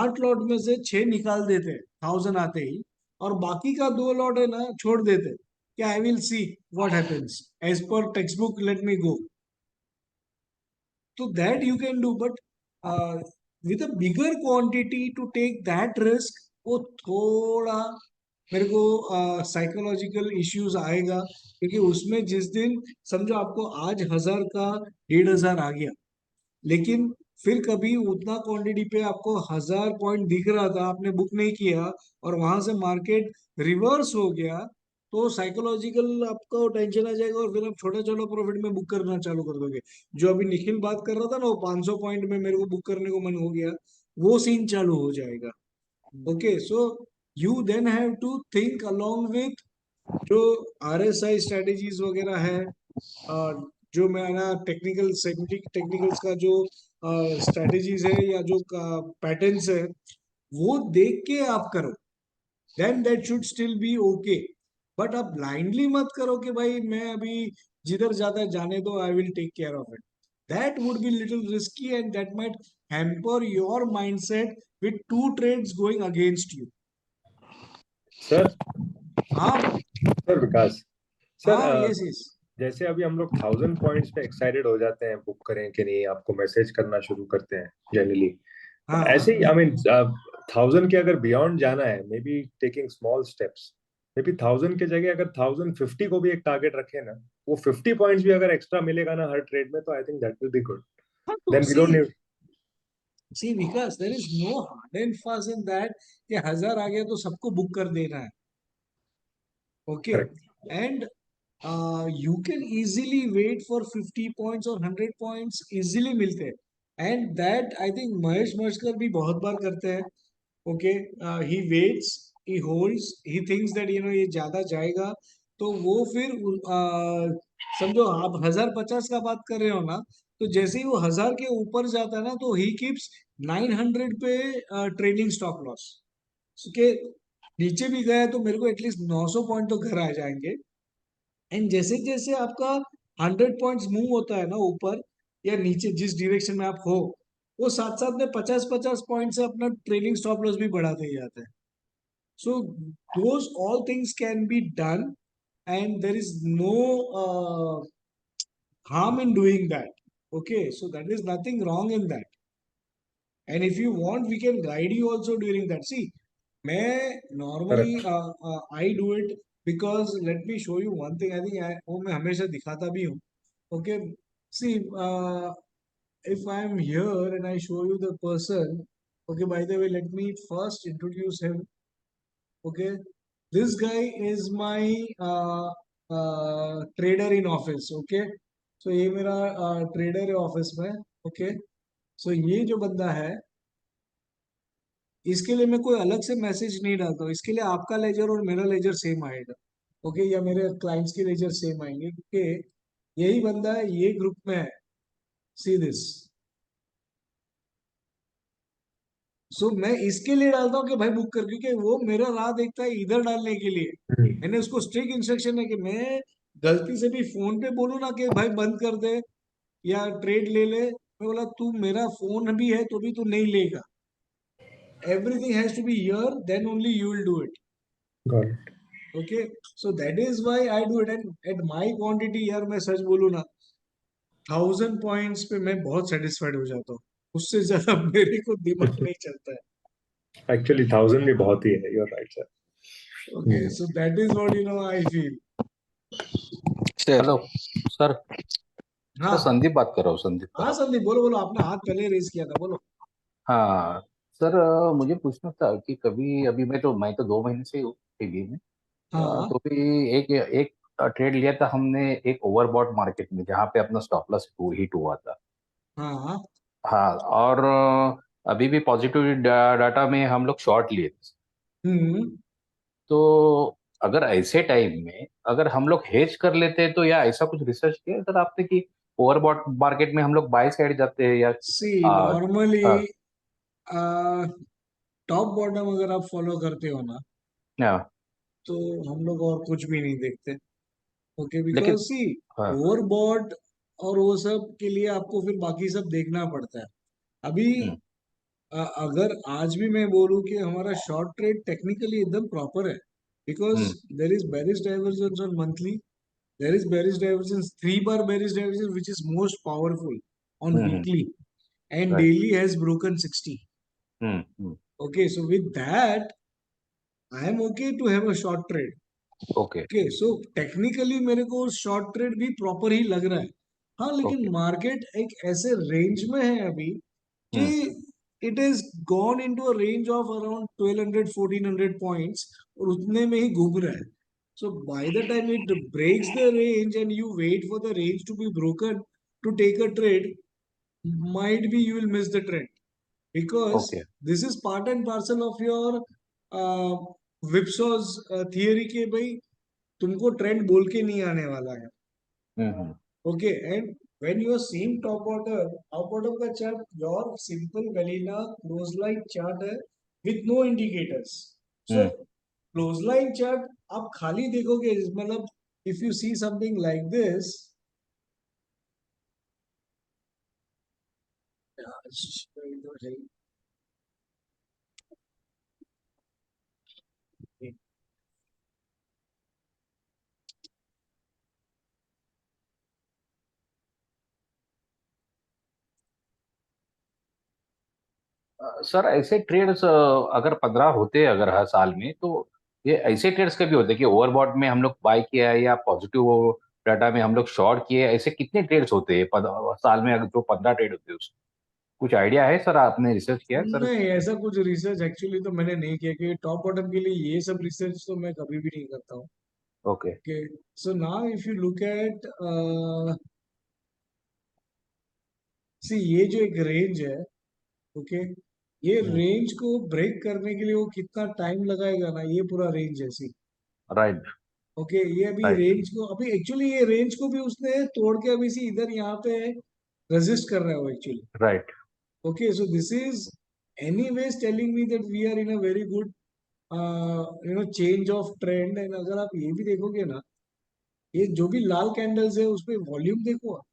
8 लॉट में से 6 निकाल देते हैं 1000 आते ही, और बाकी का 2 लॉट है ना छोड़ देते हैं कि I will see what happens as per text book, let me go. तो that you can do, but with a bigger quantity to take that risk, वो थोड़ा मेरे को साइकोलॉजिकल इश्यूज आएगा, क्योंकि उसमें जिस दिन समझो आपको आज 1000 का 1500 आ गया, लेकिन फिर कभी उतना क्वांटिटी पे आपको 1000 पॉइंट दिख रहा था, आपने बुक नहीं किया और वहां से मार्केट रिवर्स हो गया, तो साइकोलॉजिकल आपको टेंशन आ जाएगा और फिर आप छोटा छोटा प्रॉफिट में बुक करना चालू कर दोगे। जो अभी निखिल बात कर रहा था ना, वो 500 पॉइंट में मेरे को बुक करने को मन हो गया, वो सीन चालू हो जाएगा। Okay, so you then have to think along with जो RSI स्ट्रेटेजीज वगैरह है, और जो मेरा टेक्निकल टेक्निकल्स का जो स्ट्रेटेजीज है या जो पैटर्न्स है, वो देख के आप करो, then that should still be okay. But आप ब्लाइंडली मत करो कि भाई मैं अभी जिधर जाता है जाने दो, I will take care of it. That would be little risky and that might hamper your mindset with 2 trades going against you. Sir हाँ सर विकास सर, हाँ, यस यस। जैसे अभी हम लोग 1000 पॉइंट्स पे एक्साइटेड हो जाते हैं, बुक करें कि नहीं, आपको मैसेज करना शुरू करते हैं जनरली। हाँ ऐसे ही आई मीन 1000 के अगर बियॉन्ड जाना है, may be taking small steps, may be 1000 के जगह अगर 1050 को भी एक टारगेट रखे ना, वो 50 पॉइंट्स भी अगर एक्स्ट्रा मिलेगा ना हर ट्रेड में, तो I think that will be good. Then we don't need, See, because there is no hard and fast in that कि 1000 आ गया तो सबको बुक कर देना है। Okay, and you can easily wait for 50 points और 100 points easily मिलते हैं, and that I think Mahesh मस्कर भी बहुत बार करते हैं। Okay, he waits, he holds, he thinks that ये ज्यादा जाएगा, तो वो फिर समझो आप 1050 का बात कर रहे हो ना, तो जैसे ही वो 1000 के ऊपर जाता है ना, तो ही कीप्स 900 पे ट्रेडिंग स्टॉप लॉस के। नीचे भी गया तो मेरे को एटलीस्ट 900 पॉइंट तो घर आ जाएंगे। एंड जैसे जैसे आपका 100 पॉइंट्स मूव होता है ना ऊपर या नीचे, जिस डायरेक्शन में आप हो, वो साथ साथ में 50-50 पॉइंट से अपना ट्रेलिंग स्टॉप लॉस भी बढ़ाते ही जाते हैं। So those all things can be done and there is no harm in doing that. Okay, so that is nothing wrong in that. And if you want, we can guide you also during that. See, मैं normally I do it because let me show you one thing. I think वो मैं हमेशा दिखाता भी हूँ. Okay, see, if I am here and I show you the person. Okay, by the way, let me first introduce him. Okay, this guy is my trader in office. Okay, so ये मेरा ट्रेडर है ऑफिस में. ओके, सो ये जो बंदा है, इसके लिए मैं कोई अलग से मैसेज नहीं डालता हूँ. इसके लिए आपका लेजर और मेरा लेजर सेम आएगा. ओके, या मेरे क्लाइंट्स के लेजर सेम आएंगे, क्योंकि यही बंदा है, ये ग्रुप में है. See this. सो मैं इसके लिए डालता हूँ कि भाई बुक कर, क्योंकि वो मेरा राह देखता है इधर डालने के लिए. मैंने उसको स्ट्रिक्ट इंस्ट्रक्शन है कि मैं गलती से भी फोन पे बोलूँ ना कि भाई बंद कर दे या ट्रेड ले ले, मैं बोला तू मेरा फोन भी है तो भी तू नहीं लेगा. Everything has to be here, then only you will do it. Got it. Okay, so that is why I do it. And at my quantity, यार मैं सच बोलूँ ना, 1000 पॉइंट्स पे मैं बहुत सेटिस्फाइड हो जाता हूँ. उससे ज्यादा मेरे को दिमाग नहीं चलता है. Actually 1000 भी बहुत ही है. You're right, sir. Okay, so that is what I feel. Hello sir. हाँ संदीप बात कर रहा हूँ. संदीप हाँ संदीप, बोलो बोलो. आपने हाथ पहले रेज किया था, बोलो. हाँ सर, मुझे पूछना था कि कभी अभी मैं तो 2 महीने से हूँ टीवी में. हाँ तो भी एक एक ट्रेड लिया था हमने एक ओवरबॉट मार्केट में, जहाँ पे अपना स्टॉप लॉस हिट हुआ था. हाँ हाँ, और अभी भी पॉजिटिव डाटा में हम लोग शॉर्ट लिए थे. हम्म. तो अगर ऐसे टाइम में अगर हम लोग हेज कर लेते हैं तो, या ऐसा कुछ रिसर्च किया सर आपने कि ओवरबॉट मार्केट में हम लोग बाय साइड जाते हैं या सी हाँ. नॉर्मली टॉप बॉटम अगर आप फॉलो करते हो ना, हाँ, तो हम लोग और कुछ भी नहीं देखते. ओके, लेकिन बिकॉज सी हाँ. ओवरबॉट और वो सब के लिए आपको फिर बाकी सब देखना पड़ता है. अभी हम्म, अगर आज भी मैं बोलूं कि हमारा शॉर्ट ट्रेड टेक्निकली एकदम प्रॉपर है, because hmm, there is bearish divergence on monthly, there is bearish divergence 3 बार bearish divergence which is most powerful on hmm, weekly, and right. Daily has broken 60. Okay, so with that I am okay to have a short trade. Okay. Okay, so technically मेरे को शॉर्ट ट्रेड भी प्रॉपर ही लग रहा है. हाँ, लेकिन ओके. मार्केट एक ऐसे रेंज में है अभी कि hmm, it is gone into a range of around 1200-1400 points, और उतने में ही घूम रहा है. So by the time it breaks the range and you wait for the range to be broken to take a trade, might be you will miss the trend, because okay. this is part and parcel of your whipsaws theory के भाई तुमको ट्रेंड बोल के नहीं आने वाला है. Hmm, okay, and when you are seeing top bottom का चार्ट, योर सिंपल वेलिना क्लोज लाइन चार्ट है with no indicators. So hmm. Close line chart आप खाली देखोगे, मतलब if you see something like this, sir ऐसे ट्रेड्स अगर 15 होते हैं अगर हर साल में, तो ये ऐसे ट्रेड्स कभी होते हैं कि ओवरबॉट में हम लोग बाय किया है या पॉजिटिव डाटा में हम लोग शॉर्ट किए, ऐसे कितने ट्रेड्स होते हैं साल में, अगर जो 15 ट्रेड होते हैं उसके कुछ आइडिया है सर? आपने रिसर्च किया है सर? नहीं, ऐसा कुछ रिसर्च एक्चुअली तो मैंने नहीं किया, क्योंकि टॉप बॉटम के लिए ये सब रिसर्च तो मैं कभी भी नहीं करता हूँ. Okay. Okay, so now if you look at, see ये जो एक रेंज है, ओके, ये रेंज को ब्रेक करने के लिए वो कितना टाइम लगाएगा ना, ये पूरा रेंज है. सी, राइट. ओके, ये अभी राइट. रेंज को, अभी एक्चुअली ये रेंज को भी उसने तोड़ के अभी सी इधर यहाँ पे resist कर रहा है वो actually. Right. Okay, so this is anyways telling me that we are in a very good change of trend. And अगर आप ये भी देखोगे ना, ये जो भी लाल कैंडल्स है उसपे वॉल्यूम देखो आप.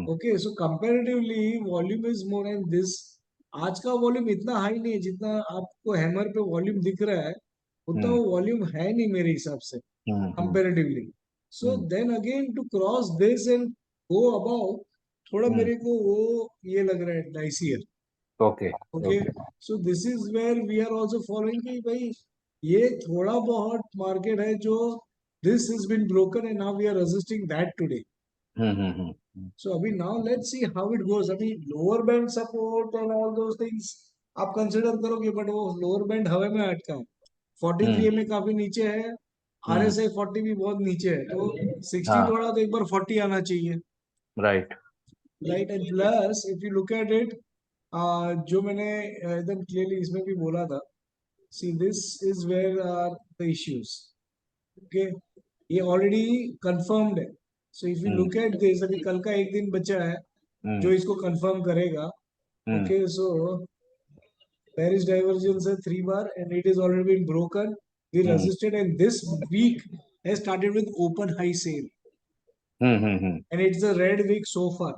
Okay, so comparatively volume is more and this. आज का वॉल्यूम इतना हाई नहीं है जितना आपको हैमर पे वॉल्यूम दिख रहा है, उतना वो वॉल्यूम है नहीं मेरे हिसाब से comparatively. So then again to cross this and go about, थोड़ा मेरे को वो ये लग रहा है dicier. Okay. Okay, so this is where we are also following कि भाई ये थोड़ा बहुत मार्केट है जो this is been broken and now we are resisting that today. So abhi now let's see how it goes. Abhi lower band support and all those things आप कंसिडर करोगे, बट वो लोअर बैंड हवा में अटका है. 43 में काफी नीचे है, RSI 40 भी बहुत नीचे है, तो 60 थोड़ा तो एक बार 40 आना चाहिए. Right. Right. And plus if you look at it, जो मैंने एकदम क्लियरली इसमें भी बोला था, see this is where are the issues. Okay, ये ऑलरेडी कंफर्म्ड है. So if you look at this, अभी कल का एक दिन बचा है जो इसको कंफर्म करेगा. ओके, सो बेरिश डाइवर्जेंस है 3 बार and it is already been broken. We resisted and this week has started with open high sell and it's a red week so far.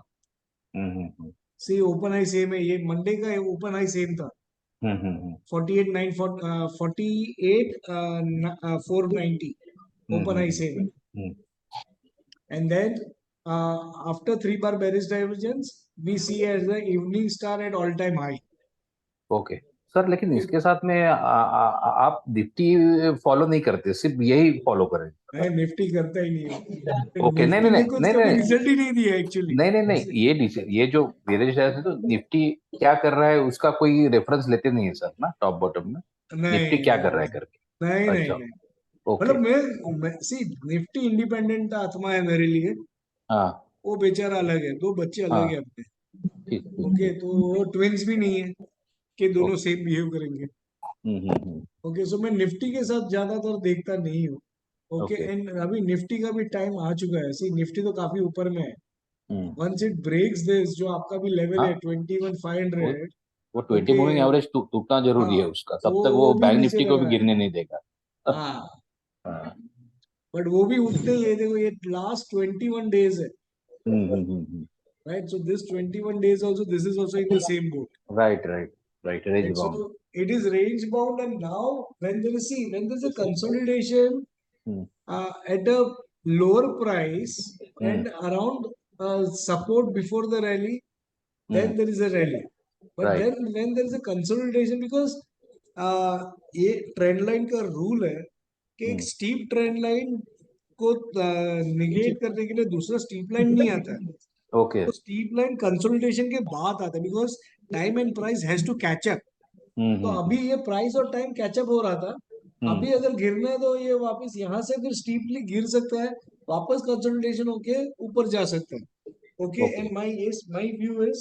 See open high same है, ये मंडे का ओपन हाई सेम था 48,490 open high same. And then after 3 bar bearish divergence we see as the evening star at all time high. Okay. Sir, लेकिन इसके साथ में आप निफ्टी फॉलो नहीं करते, सिर्फ यही फॉलो करें? मैं निफ्टी करता ही नहीं हूँ. ओके, नहीं रिजल्ट ही नहीं दिया एक्चुअली. नहीं, ये जो बेरिश है तो निफ्टी क्या कर रहा है उसका कोई रेफरेंस लेते नहीं है सर ना, टॉप बॉटम में निफ्टी क्या कर रहा है करके? नहीं. मतलब मैं सी निफ्टी इंडिपेंडेंट आत्मा है मेरे लिए. हाँ, वो बेचारा अलग है, 2 बच्चे अलग है अपने. ओके, तो वो ट्विंस भी नहीं है कि दोनों सेम बिहेव करेंगे. ओके, सो मैं निफ्टी के साथ ज्यादातर देखता नहीं हूँ. ओके, एंड अभी निफ्टी का भी टाइम आ चुका है. सी निफ्टी तो काफी ऊपर में है. वंस इट ब्रेक्स दिस, जो आपका भी लेवल है 21,500, वो 20 मूविंग एवरेज टूटना जरूरी है उसका, तब तक वो बैंक निफ्टी को भी गिरने नहीं देगा. बट वो भी उठते ही है. देखो ये लास्ट 21 डेज है. Right, so this 21 days also, this is also in the same boat. Right, range bound. So it is range bound, and now when there is a consolidation at a lower price and around support before the rally, then there is a rally. But then when there is a consolidation, because ये ट्रेंड लाइन का रूल है कि एक स्टीप ट्रेंड लाइन को निगेट करने के लिए दूसरा स्टीप लाइन नहीं आता है. ओके, तो स्टीप लाइन कंसोलिडेशन के बाद आता है, because time and price has to catch up. तो अभी ये प्राइस और टाइम कैच अप हो रहा था. अभी अगर गिरना है तो ये वापस यहाँ से फिर स्टीपली गिर सकता है, वापस कंसोलिडेशन होके ऊपर जा सकता है. Okay, and my view is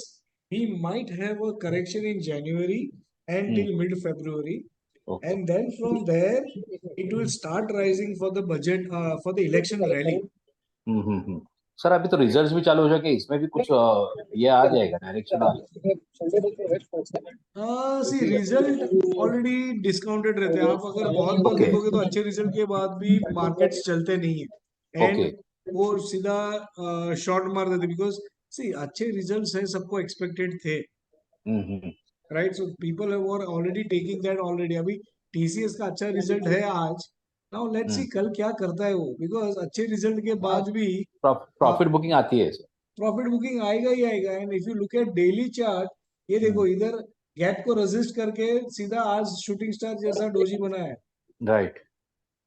he might have a correction in January and till mid February, and then from there it will start rising for the budget for the election rally. Sir, अभी तो रिजल्ट्स भी चालू हो जाएंगे, इसमें भी कुछ ये आ जाएगा, डायरेक्शन आ जाएगा. सी रिजल्ट ऑलरेडी डिस्काउंटेड रहते हैं. आप अगर बहुत बार देखोगे तो अच्छे रिजल्ट के बाद भी मार्केट्स चलते नहीं है एंड वो सीधा शॉर्ट मार देते, बिकॉज सी अच्छे रिजल्ट्स है, सबको एक्सपेक्टेड थे. Right, so people were already taking that already. अभी TCS का अच्छा रिजल्ट है आज. नाउ लेट्स सी कल क्या करता है वो, बिकॉज अच्छे रिजल्ट के बाद भी प्रॉफिट बुकिंग आती है. प्रॉफिट बुकिंग आएगा ही आएगा. And if you look eight daily chart, ये देखो इधर गैप को रेजिस्ट करके सीधा आज शूटिंग स्टार जैसा डोजी बना है. Right.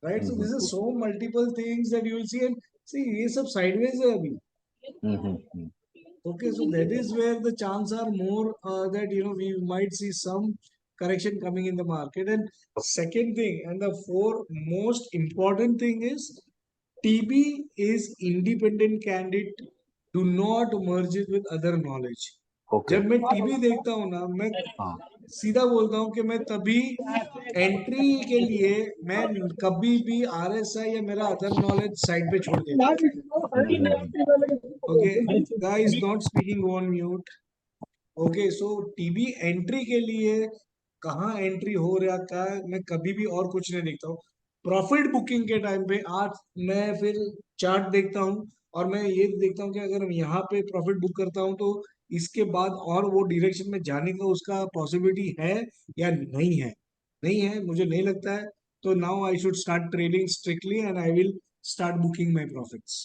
So this is so multiple things that you will see. And see ये सब साइडवेज है अभी. Okay, so that is where the chances are more that we might see some correction coming in the market. And second thing, and the most important thing is TB is independent candidate. Do not merge it with other knowledge. Okay जब मैं टीवी देखता हूँ ना, मैं हाँ सीधा बोलता हूँ कि मैं तभी एंट्री के लिए मैं कभी भी आरएसआई या मेरा अदर नॉलेज साइड पे छोड़ देता हूँ। Okay, guys not speaking on mute. Okay, so TV entry के लिए कहाँ एंट्री हो रहा का मैं कभी भी और कुछ नहीं देखता हूँ। प्रॉफिट बुकिंग के टाइम पे आज मैं फिर चार्ट देखता हूँ और मैं ये देखता हूँ कि अगर मैं यहाँ पे प्रॉफिट बुक करता हूँ तो इसके बाद और वो डायरेक्शन में जाने का उसका पॉसिबिलिटी है या नहीं है। नहीं है, मुझे नहीं लगता है, तो now I should start trading strictly and I will start booking my profits.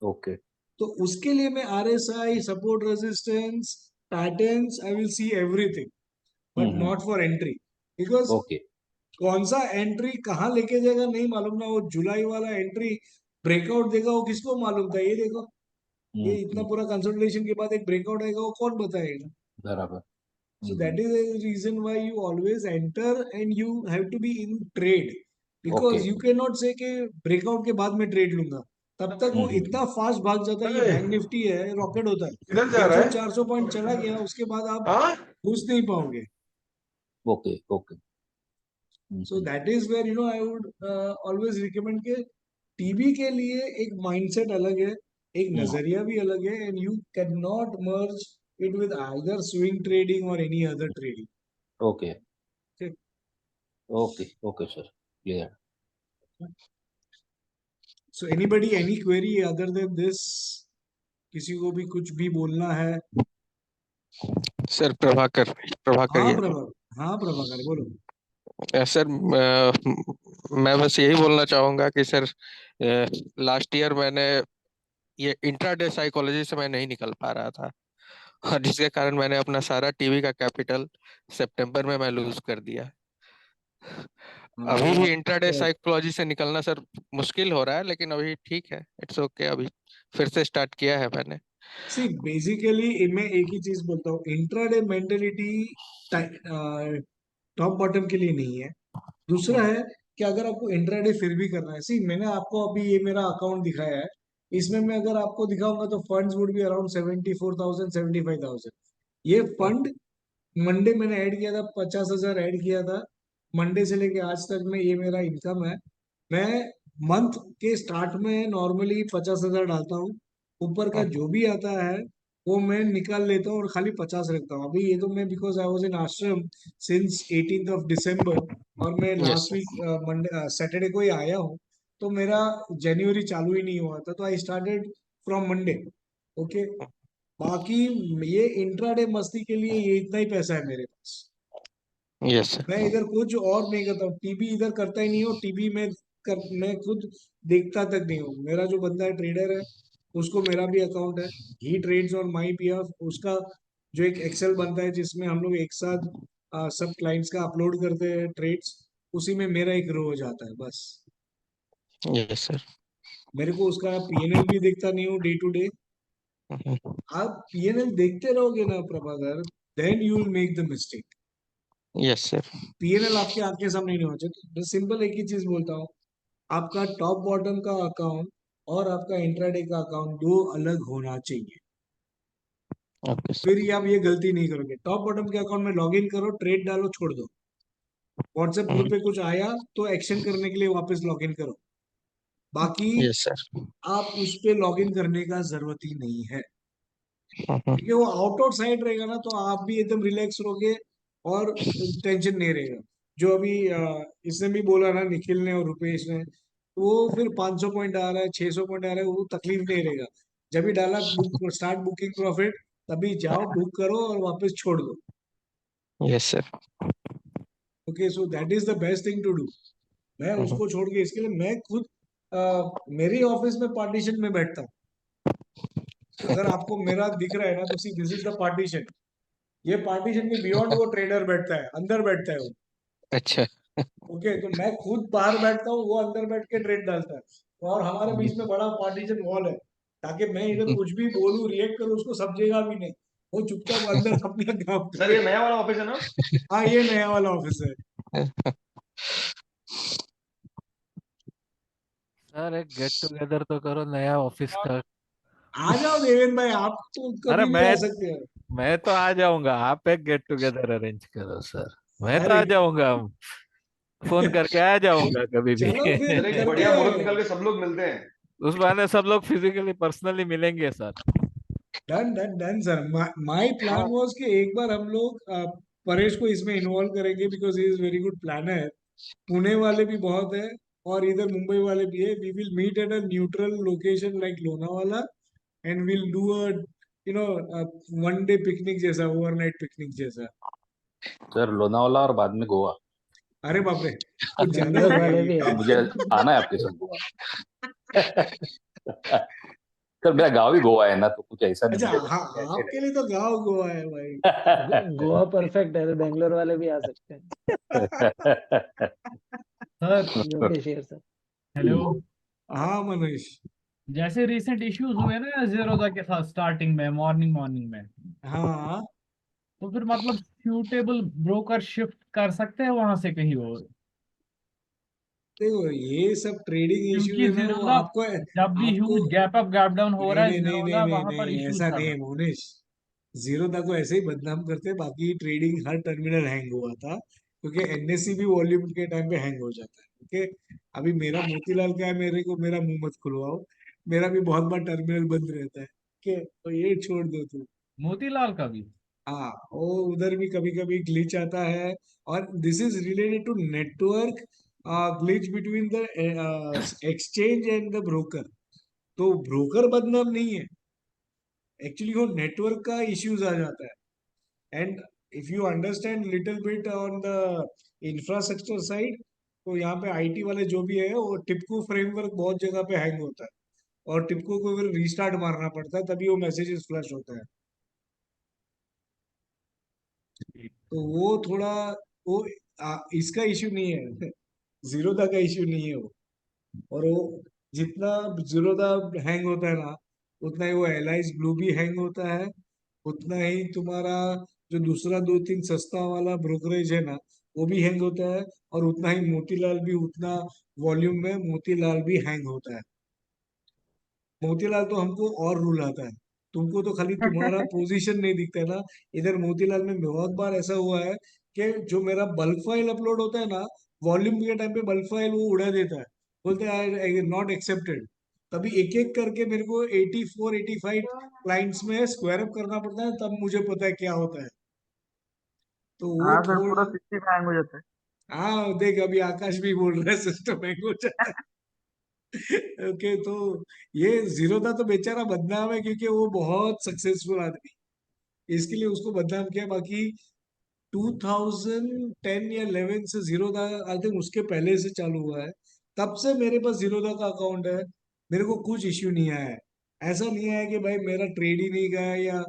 Okay तो उसके लिए मैं RSI, support, resistance, patterns, I will see everything, but not for entry, because okay कौन सा एंट्री कहाँ लेके जाएगा नहीं मालूम ना। वो जुलाई वाला एंट्री ब्रेकआउट देगा, वो किसको मालूम था? ये देखो, ये इतना पूरा कंसोलिडेशन के बाद एक ब्रेकआउट आएगा, वो कौन बताएगा? बराबर So that is the reason why you always enter and you have to be in trade, because okay you cannot say कि ब्रेकआउट के बाद मैं ट्रेड लूंगा। तब तक वो इतना फास्ट भाग जाता है। ये बैंक निफ्टी है, रॉकेट होता है। किधर जा रहा है? 300-400 पॉइंट चला गया, उसके बाद आप हाँ घुस नहीं पाओगे। Okay okay so that is where you know I would always recommend के टीवी के लिए एक माइंडसेट अलग है, एक नजरिया भी अलग है, and you can not merge it with either swing trading और any other trading. Okay okay okay sir clear So anybody, any query other than this? किसी को भी कुछ भी बोलना है? सर प्रभाकर हाँ ये प्रभाकर बोलो। सर मैं बस यही बोलना चाहूंगा कि सर लास्ट ईयर मैंने ये इंट्राडे साइकोलॉजी से मैं नहीं निकल पा रहा था, और जिसके कारण मैंने अपना सारा टीवी का कैपिटल सितंबर में मैं लूज कर दिया। अभी भी इंट्राडे साइकोलॉजी से निकलना सर मुश्किल हो रहा है, लेकिन अभी ठीक है, इट्स ओके। अभी फिर से स्टार्ट किया है मैंने। सी बेसिकली मैं एक ही चीज बोलता हूँ, इंट्राडे मेंटेलिटी टॉप बॉटम के लिए नहीं है। दूसरा है कि अगर आपको इंट्राडे फिर भी करना है, सी मैंने आपको अभी ये मेरा अकाउंट दिखाया है, इसमें मैं अगर आपको दिखाऊंगा तो फंड्स वुड बी अराउंड 74,000 75,000। ये फंड मंडे मैंने ऐड किया था, 50,000 ऐड किया था। मंडे से लेके आज तक में ये मेरा इनकम है। मैं मंथ के स्टार्ट में नॉर्मली 50,000 डालता हूँ, ऊपर का जो भी आता है वो मैं निकाल लेता हूँ और खाली 50 रखता हूँ। अभी ये तो मैं बिकॉज आई वॉज इन आश्रम सिंस 18th ऑफ डिसम्बर, और मैं लास्ट वीक मंडे सैटरडे को ही आया हूँ, तो मेरा जनवरी चालू ही नहीं हुआ था, तो I started from Monday. Okay, बाकी ये इंट्राडे मस्ती के लिए ये इतना ही पैसा है मेरे पास। यस सर मैं इधर कुछ और नहीं करता हूँ, टीवी इधर करता ही नहीं हूँ। टीवी में मैं खुद देखता तक नहीं हूँ। मेरा जो बंदा है ट्रेडर है, उसको मेरा भी अकाउंट है, ही ट्रेड्स ऑन माई बिहाफ। उसका जो एक एक्सेल बनता है जिसमें हम लोग एक साथ सब क्लाइंट्स का अपलोड करते हैं ट्रेड्स, उसी में मेरा एक रो हो जाता है बस। यस सर मेरे को उसका पीएनएल भी देखता नहीं हूँ डे टू डे। आप पीएनएल देखते रहोगे ना Prabhakar, then you will make the mistake. Yes sir PNL आपके आंख के सामने नहीं होना चाहिए। तो सिंपल एक ही चीज बोलता हूँ, आपका टॉप बॉटम का अकाउंट और आपका इंट्राडे का अकाउंट दो अलग होना चाहिए। ओके सर फिर ये आप ये गलती नहीं करोगे। टॉप बॉटम के अकाउंट में लॉग इन करो, ट्रेड डालो, छोड़ दो। व्हाट्सएप ग्रुप पे कुछ आया तो एक्शन करने के लिए वापस लॉग इन करो, बाकी यस सर आप उस पे लॉग इन करने का जरूरत ही नहीं है, क्योंकि वो आउट ऑफ साइड रहेगा ना, तो आप भी एकदम रिलैक्स रहोगे और टेंशन नहीं रहेगा। जो अभी इसने भी बोला ना, निखिल ने और रुपेश ने, वो फिर 500 पॉइंट आ रहा है, 600 पॉइंट आ रहा है, वो तकलीफ नहीं रहेगा। जब भी डाला बुक स्टार्ट बुकिंग प्रॉफिट, तभी जाओ बुक करो और वापस छोड़ दो। Yes sir okay, so that is the best thing to do. मैं उसको छोड़ के इसके लिए मैं खुद मेरे ऑफिस में पार्टीशन में बैठता हूँ। अगर आपको मेरा दिख रहा है ना, तो सी दिस इज द पार्टीशन। ये पार्टीशन के बियॉन्ड वो ट्रेडर बैठता है, अंदर बैठता है वो। अच्छा ओके, तो मैं खुद बाहर बैठता हूँ, वो अंदर बैठ के ट्रेड डालता है, और हमारे बीच में बड़ा पार्टीशन वॉल है, ताकि मैं इधर कुछ भी बोलूं, रिएक्ट करूं, उसको समझेगा भी नहीं। वो चुपचाप अंदर अपना काम सर ये नया वाला ऑफिस है ना? हाँ, ये नया वाला ऑफिस है। सर एक गेट टुगेदर तो करो नया ऑफिस का। आ जाओ देवेंद्र भाई, आप तो अरे कभी भी आ सकते हो। मैं तो आ जाऊंगा, आप एक गेट टुगेदर अरेंज करो सर, मैं तो आ अरे जाऊंगा, फोन करके आ जाऊंगा कभी भी। चलो फिर सर एक करते बढ़िया मुहूर्त हैं। निकाल के सब लोग मिलते हैं। उस बहाने सब लोग फिजिकली पर्सनली मिलेंगे sir. Done done done sir. My plan was कि एक बार हम लोग परेश को इसमें इन्वॉल्व करेंगे because he is very good planner. Pune वाले भी बहुत है और इधर मुंबई वाले भी है। We will meet at a neutral location like Lonavala and will do a you know one day picnic जैसा, ओवरनाइट पिकनिक जैसा। सर लोनावाला और बाद में गोवा। अरे बाप रे, कुछ ज्यादा हो बेंगलोर वाले जाएगी भी क्या? है। मुझे आना है आपके साथ गोवा। सर मेरा गांव ही गोवा है ना, तो कुछ ऐसा नहीं अच्छा है, हाँ, ऐसे आपके लिए तो गाँव गोवा है भाई। गोवा परफेक्ट है, तो बेंगलोर वाले भी आ सकते हैं। Sir Yogesh here, sir. Hello. हाँ मनोज। जैसे रिसेंट इश्यूज हुए ना जीरोदा के साथ स्टार्टिंग में, मॉर्निंग में, हाँ तो फिर मतलब सूटेबल ब्रोकर शिफ्ट कर सकते हैं वहां से कहीं और? देखो ये सब ट्रेडिंग इश्यूज क्योंकि है ना, वो जीरोदा आपको जब भी आपको huge gap up gap down हो नहीं रहा है, नहीं नहीं नहीं जीरोदा नहीं वहां पर नहीं इश्यूज ऐसा कर नहीं रहा है है। मोनेश। जीरोधा को ऐसे ही बदनाम करते, बाकी ट्रेडिंग हर टर्मिनल हैंग हुआ था क्योंकि एनएससी भी वॉल्यूम के टाइम पे हैंग हो जाता है। ओके, अभी मेरा मोतीलाल क्या है, मेरे को मेरा मुंह मत खुलवाओ, मेरा भी बहुत बार टर्मिनल बंद रहता है। ओके, तो ये छोड़ दो तू। मोतीलाल का भी। हाँ, वो उधर भी कभी कभी ग्लिच आता है और this is related to network glitch between the exchange and the broker. तो ब्रोकर बदनाम नहीं है, एक्चुअली वो नेटवर्क का इश्यूज आ जाता है। And if you understand little bit on the infrastructure side, तो यहाँ पे आईटी वाले जो भी है वो टिपको फ्रेमवर्क बहुत जगह पे हैंग होता है और टिपको को फिर रीस्टार्ट मारना पड़ता है तभी वो मैसेजेस फ्लश होता है। तो वो थोड़ा वो इसका इश्यू नहीं है, जीरोधा का इश्यू नहीं है वो। और वो जितना जीरोधा हैंग होता है ना, उतना ही वो एलाइज ब्लू भी हैंग होता है, उतना ही तुम्हारा जो दूसरा दो तीन सस्ता वाला ब्रोकरेज है ना, वो भी हैंग होता है, और उतना ही मोतीलाल भी, उतना वॉल्यूम में मोतीलाल भी हैंग होता है। मोतीलाल तो हमको और रूल आता है, तुमको तो खाली तुम्हारा पोजीशन नहीं दिखता है ना। इधर मोतीलाल में बहुत बार ऐसा हुआ है कि जो मेरा बल्क फाइल अपलोड होता है ना, वॉल्यूम के टाइम पे बल्क फाइल वो उड़ा देता है, बोलते हैं नॉट एक्सेप्टेड। तभी एक एक करके मेरे को 84 85 क्लाइंट्स में स्क्वायर अप करना पड़ता है, तब मुझे पता है क्या होता है। तो वो हाँ सर, पूरा थोड़ा सिस्टम हैंग हो जाता है। हाँ देख, अभी आकाश भी बोल रहा है सिस्टम हैंग हो जाता है। ओके, तो ये जीरोधा तो बेचारा बदनाम है क्योंकि वो बहुत सक्सेसफुल आदमी, इसके लिए उसको बदनाम किया। बाकी 2010 या 11 से जीरोधा, आई थिंक उसके पहले से चालू हुआ है, तब से मेरे पास जीरोधा का अकाउंट है। मेरे को कुछ इश्यू नहीं आया है। ऐसा नहीं है कि भाई मेरा ट्रेड ही नहीं गया या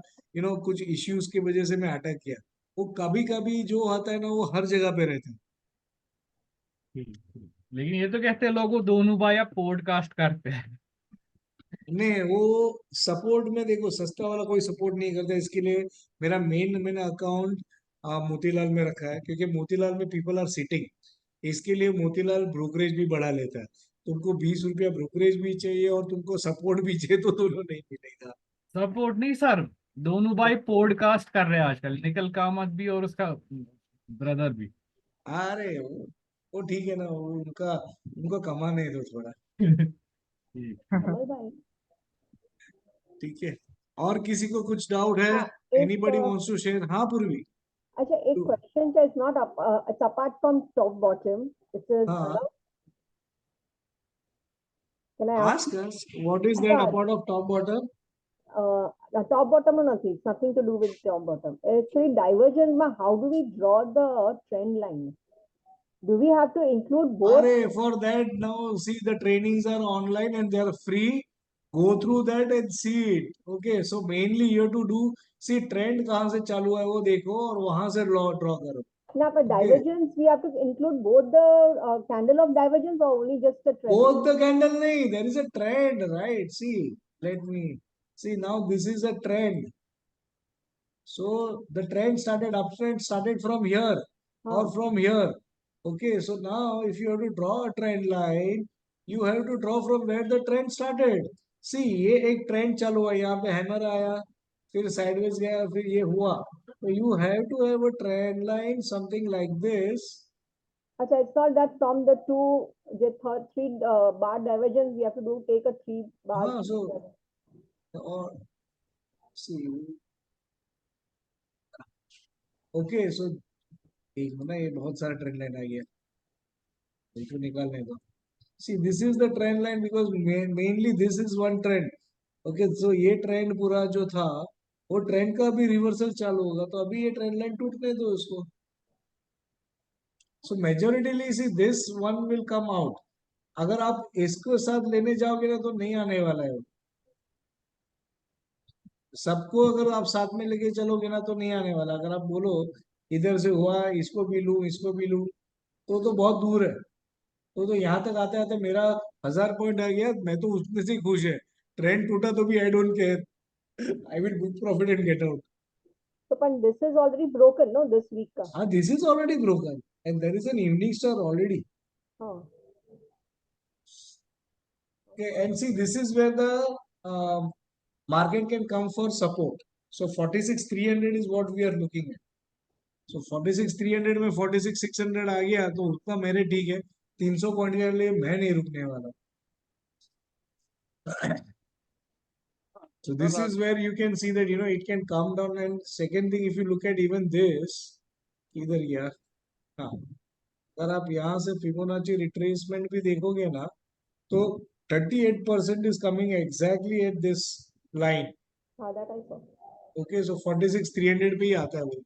कुछ इश्यूज की वजह से मैं अटक गया। वो कभी कभी जो आता है ना, वो हर जगह पे रहता है। लेकिन ये तो कहते हैं लोग वो दोनों भाई आप पॉडकास्ट करते हैं। नहीं, वो सपोर्ट में देखो, सस्ता वाला कोई सपोर्ट नहीं करता, इसके लिए मेरा मैंने अकाउंट मोतीलाल में रखा है क्योंकि मोतीलाल में पीपल आर सिटिंग। इसके लिए मोतीलाल ब्रोकरेज भी बढ़ा लेता है। तुमको 20 रुपया ब्रोकरेज भी चाहिए और तुमको सपोर्ट भी चाहिए, तो दोनों नहीं मिलेगा। सपोर्ट नहीं सर, दोनों भाई पॉडकास्ट कर रहे हैं आजकल, निकल कामत भी और उसका ब्रदर भी। अरे वो ठीक है ना, वो उनका उनको कमाने दो थोड़ा। ठीक है, और किसी को कुछ डाउट है? Anybody wants to share? हाँ पूर्वी। अच्छा, एक क्वेश्चन है, it's apart from top bottom, it is हाँ, allowed. Can I ask? ask us what is that apart of top bottom? Top bottom or nothing, it's nothing to do with top bottom. Actually, divergence, how do we draw the trend line? Do we have to include both? For that now, see, the trainings are online and they are free. Go through that and see it. Okay, so mainly you have to do, see trend कहाँ से चालू है वो देखो और वहां से draw करो। Now, for divergence, we have to include both the candle of divergence or only just the trend? Both the candle nahi, there is a trend, right? See, let me see now. This is a trend. So the trend started, uptrend started from here or from here. Okay, so now if you have to draw a trend line, you have to draw from where the trend started. See, ये एक ट्रेंड चालू हुआ, यहाँ पे हैमर आया, फिर साइडवेज गया, फिर ये हुआ. So you have to have a trend line, something like this. Acha, it's not that from the three bar divergence we have to take a 3 bar. हाँ, so or see, okay, so एक ना ये बहुत सारा ट्रेंड लाइन आ गया, इसको निकालने दो. See, this is the trend line because mainly this is one trend. Okay, so ये ट्रेंड पूरा जो था वो ट्रेंड का अभी रिवर्सल चालू होगा, तो अभी ये ट्रेंड लाइन टूटने दो इसको. So majoritarily see this one will come out. अगर आप इसको साथ लेने जाओगे ना तो नहीं आने वाला है. सबको अगर आप साथ में लेके चलोगे ना तो नहीं आने वाला. अगर आप बोलो इधर से हुआ, इसको भी लूं, इसको भी लूं, तो बहुत दूर है. तो यहाँ तक आते आते मेरा 1000 पॉइंट आ गया, मैं तो उसमें से खुश है. ट्रेंड टूटा तो भी I don't care. I will book profit and get out. So, but this is already broken, no? This week ka. This is already broken, and there is an evening star already. Oh. Okay, and see, this is where the market can come for support. So 46,300 is what we are looking at. So 46,300 में 46,600 आ गया तो उतना मेरे ठीक है. 300 पॉइंट के लिए मैं नहीं रुकने वाला. So this is where you can see that it can come down. And second thing, if you look at even this, इधर गया, हाँ, अगर आप यहाँ से फिबोनाची रिट्रेसमेंट भी देखोगे ना तो 38% is coming exactly at this line. That I saw. Okay, so 46,300 पे ही आता है वो.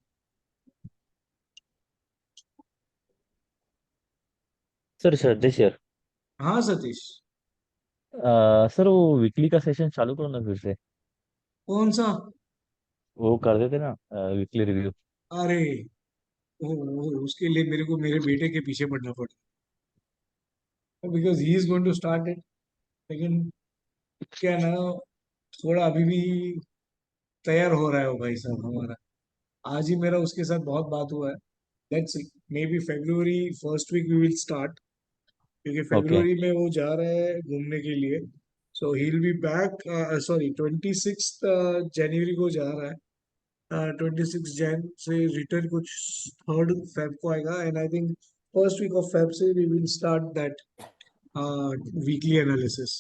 Sir this year. हाँ सतीश. सर वो वीकली का सेशन चालू करो ना फिर से. कौन सा? वो कर देते ना वीकली रिव्यू. अरे उसके लिए मेरे को मेरे बेटे के पीछे पड़ना पड़ा, because he is going to start it. लेकिन क्या ना, थोड़ा अभी भी तैयार हो रहा है वो भाई साहब हमारा. आज ही मेरा उसके साथ बहुत बात हुआ है. Let's maybe February first week we will start, क्योंकि फरवरी में वो जा रहे हैं घूमने के लिए. So he will be back, sorry 26 जनवरी को जा रहा है. 26 जैन से रिटर्न कुछ 3rd फेब को आएगा. And I think first week of Feb से we will start that weekly analysis.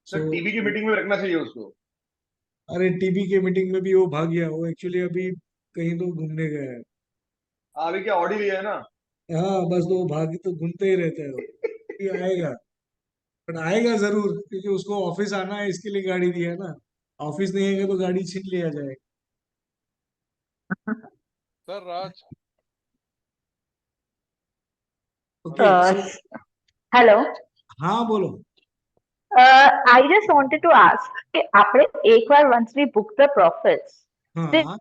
Sir TB की मीटिंग में रखना चाहिए उसको. अरे टीबी के मीटिंग में भी वो भाग गया. वो एक्चुअली अभी कहीं तो घूमने गया है. अभी क्या ऑडी लिया है ना. हाँ बस वो भाग तो घूमते ही रहते हैं. वो आएगा, बट आएगा जरूर, क्योंकि उसको ऑफिस आना है, इसके लिए गाड़ी दिया है ना. ऑफिस नहीं आएगा तो गाड़ी छीन लिया जाएगा. सर राज. हेलो. हाँ बोलो. I just wanted to ask कि आपने एक बार once we book the profits. हाँ.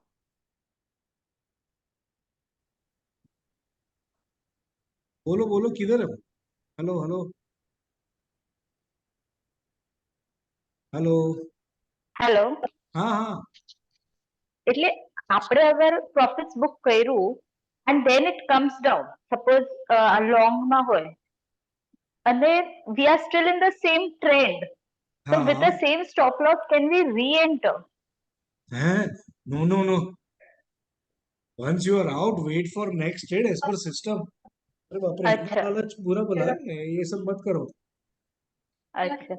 बोलो बोलो किधर है? Hello hello hello. હેલો. हाँ हाँ. એટલે આપણે અગર profits book કર્યું and then it comes down, suppose long માં હોય and then we are still in the same trend, so with the same stop loss can we re-enter? No. Once you are out, wait for next trade as per system. अरे बाप रे, इतना लालच बुरा भला है, ये सब मत करो. अच्छा.